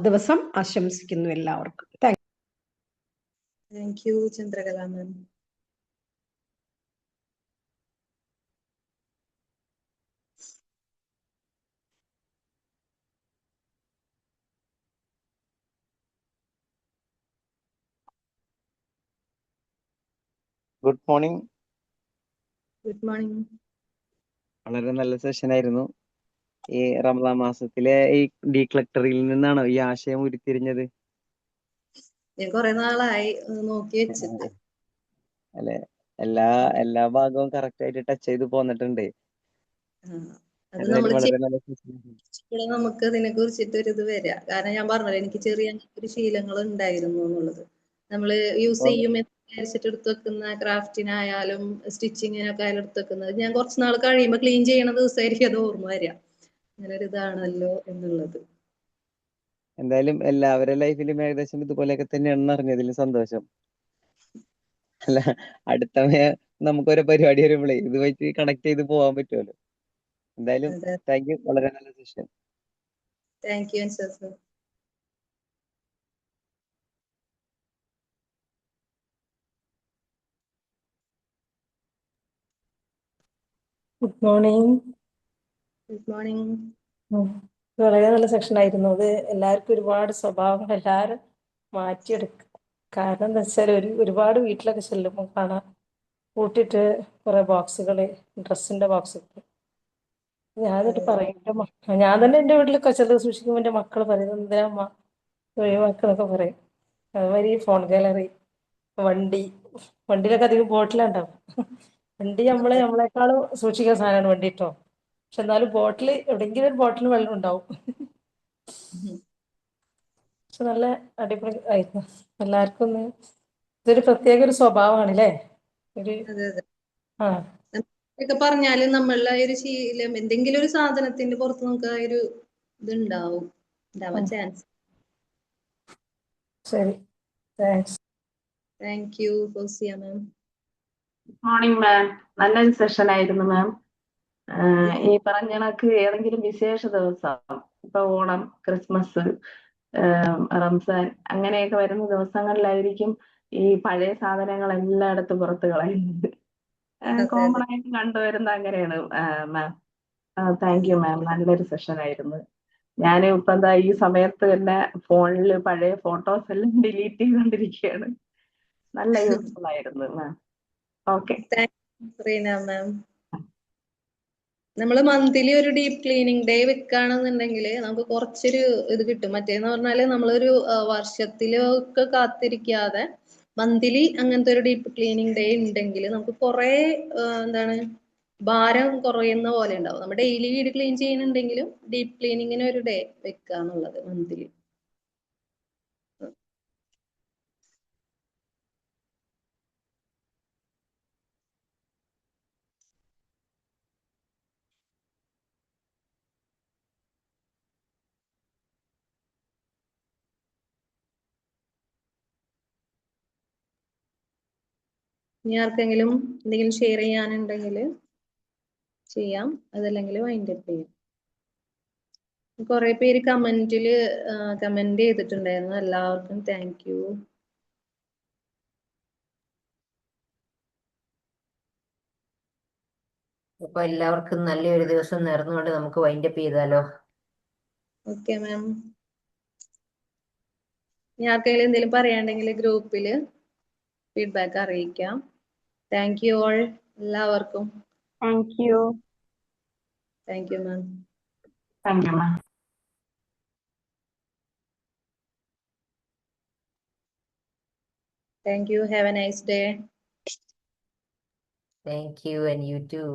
ദിവസം ആശംസിക്കുന്നു എല്ലാവർക്കും. Thank you Chandrakala ma'am. Good morning. Good morning. വളരെ നല്ല സെഷൻ ആയിരുന്നു. ഈ റമദാൻ മാസത്തിലെ ഈ ഡീക്ലട്ടറിൽ നിന്നാണോ ഈ ആശയം ഉരുത്തിരിഞ്ഞത്? ഞാൻ കുറെ നാളായി നോക്കി വെച്ചിട്ട്. അല്ലെ, എല്ലാ ഭാഗവും കറക്റ്റ് ആയിട്ട് ടച്ച് ചെയ്ത് പോന്നിട്ടുണ്ട്. അത് എന്തായാലും നമ്മൾ വളരെ നല്ല സെഷൻ. ഇവിടെ നമുക്ക് ഇതിനെ കുറിച്ചിട്ട് ഒരു ഇത് വരിക. കാരണം ഞാൻ പറഞ്ഞല്ലോ, എനിക്ക് ചെറിയ ഒരു ശീലങ്ങൾ ഉണ്ടായിരുന്നു എന്നുള്ളത്. നമ്മൾ യൂസ് ചെയ്യുമ്പോൾ വിചാരിച്ചിട്ട് എടുത്ത് വെക്കുന്ന ക്രാഫ്റ്റിനായാലും സ്റ്റിച്ചിങ്ങിനൊക്കെ ആയാലും എടുത്ത് വെക്കുന്നത്, ഞാൻ കുറച്ച് നാൾ കഴിയുമ്പോൾ ക്ലീൻ ചെയ്യണ ദിവസമായിരിക്കും അത് ഓർമ്മ വരിക, അങ്ങനെ ഒരു ഇതാണല്ലോ എന്നുള്ളത്. എന്തായാലും എല്ലാവരുടെ ലൈഫിലും ഏകദേശം ഇതുപോലെയൊക്കെ തന്നെയാണെന്ന് അറിഞ്ഞതിൽ സന്തോഷം. അല്ല, അടുത്ത നമുക്കൊരു പരിപാടി വരുമ്പോഴേ ഇത് വെച്ച് കണക്ട് ചെയ്ത് പോകാൻ പറ്റുമല്ലോ. എന്തായാലും താങ്ക് യു. വളരെ നല്ല session. Thank you sir. Good morning. Good morning. വളരെ നല്ല സെക്ഷൻ ആയിരുന്നു. അത് എല്ലാവർക്കും ഒരുപാട് സ്വഭാവങ്ങൾ എല്ലാവരും മാറ്റിയെടുക്കും. കാരണം എന്താ വെച്ചാൽ ഒരുപാട് വീട്ടിലൊക്കെ ചെല്ലുമ്പോൾ കാണാം കൂട്ടിയിട്ട് കുറെ ബോക്സുകൾ, ഡ്രസ്സിന്റെ ബോക്സുകൾ. ഞാനിട്ട് പറയും, ഞാൻ തന്നെ എൻ്റെ വീട്ടിലൊക്കെ ചിലത് സൂക്ഷിക്കുമ്പോൾ എൻ്റെ മക്കൾ പറയും, എന്തിനാ അമ്മ ഒഴിവാക്കുന്നൊക്കെ പറയും. അതുമാതിരി ഫോൺ ഗാലറി, വണ്ടിയിലൊക്കെ അധികം ബോട്ടിലുണ്ടാവും. വണ്ടി നമ്മളെക്കാളും സൂക്ഷിക്കുന്ന സാധനമാണ് വണ്ടി കേട്ടോ. പക്ഷെ എന്നാലും ബോട്ടിൽ, എവിടെയെങ്കിലും ഒരു ബോട്ടിൽ വെള്ളം ഉണ്ടാവും. പക്ഷെ നല്ല അടിപൊളി ആയിരുന്നു. എല്ലാവർക്കും ഇതൊരു പ്രത്യേക ഒരു സ്വഭാവമാണ് അല്ലേ? ഒക്കെ പറഞ്ഞാല് നമ്മളുടെ ഒരു ശീലം, എന്തെങ്കിലും ഒരു സാധനത്തിന്റെ പുറത്ത് നമുക്ക് ആ ഒരു ഉണ്ടാവാൻ ചാൻസ്. ശരി, thanks. Thank you Fousiya ma'am. Good morning ma'am. നല്ലൊരു സെഷൻ ആയിരുന്നു മാം. ഈ പറഞ്ഞ കണക്ക് ഏതെങ്കിലും വിശേഷ ദിവസം, ഇപ്പൊ ഓണം, ക്രിസ്മസ്, റംസാൻ അങ്ങനെയൊക്കെ വരുന്ന ദിവസങ്ങളിലായിരിക്കും ഈ പഴയ സാധനങ്ങൾ എല്ലായിടത്തും പുറത്ത് കളയുന്നത്. കോമൺ ആയിട്ട് കണ്ടുവരുന്ന അങ്ങനെയാണ് മാം. താങ്ക് യു മാം. നല്ലൊരു സെഷൻ ആയിരുന്നു. ഞാൻ ഇപ്പൊ എന്താ ഈ സമയത്ത് തന്നെ ഫോണിൽ പഴയ ഫോട്ടോസ് എല്ലാം ഡിലീറ്റ് ചെയ്തുകൊണ്ടിരിക്കുകയാണ്. നല്ല യൂസ്ഫുൾ ആയിരുന്നു മാം. ഓക്കെ. റീന മാം, നമ്മള് മന്ത്ലി ഒരു ഡീപ്പ് ക്ലീനിങ് ഡേ വെക്കുകയാണെന്നുണ്ടെങ്കിൽ നമുക്ക് കുറച്ചൊരു ഇത് കിട്ടും. മറ്റേന്ന് പറഞ്ഞാല് നമ്മളൊരു വർഷത്തിലൊക്കെ കാത്തിരിക്കാതെ മന്ത്ലി അങ്ങനത്തെ ഒരു ഡീപ്പ് ക്ലീനിങ് ഡേ ഉണ്ടെങ്കിൽ നമുക്ക് കുറെ ഭാരം കുറയുന്ന പോലെ ഉണ്ടാവും. നമ്മൾ ഡെയിലി വീട് ക്ലീൻ ചെയ്യുന്നുണ്ടെങ്കിലും ഡീപ്പ് ക്ലീനിങ്ങിന് ഒരു ഡേ വെക്കുക എന്നുള്ളത് മന്ത്ലി. ഇനി ആർക്കെങ്കിലും എന്തെങ്കിലും ഷെയർ ചെയ്യാനുണ്ടെങ്കിൽ ചെയ്യാം, അതല്ലെങ്കിൽ വൈൻഡ് അപ്പ് ചെയ്യാം. കുറെ പേര് കമന്റ് ചെയ്തിട്ടുണ്ടായിരുന്നു. എല്ലാവർക്കും താങ്ക് യു. അപ്പൊ എല്ലാവർക്കും നല്ലൊരു ദിവസം നേർന്നുകൊണ്ട് നമുക്ക് വൈൻഡ് അപ്പ് ചെയ്താലോ? Okay ma'am. ഇനി ആർക്കെങ്കിലും എന്തെങ്കിലും പറയാണ്ടെങ്കിൽ ഗ്രൂപ്പിൽ ഫീഡ്ബാക്ക് അറിയിക്കാം. താങ്ക് യു ഓൾ, എല്ലാവർക്കും thank you. Thank you ma'am. Thank you ma'am. Thank you. Have a nice day. Thank you, and you too.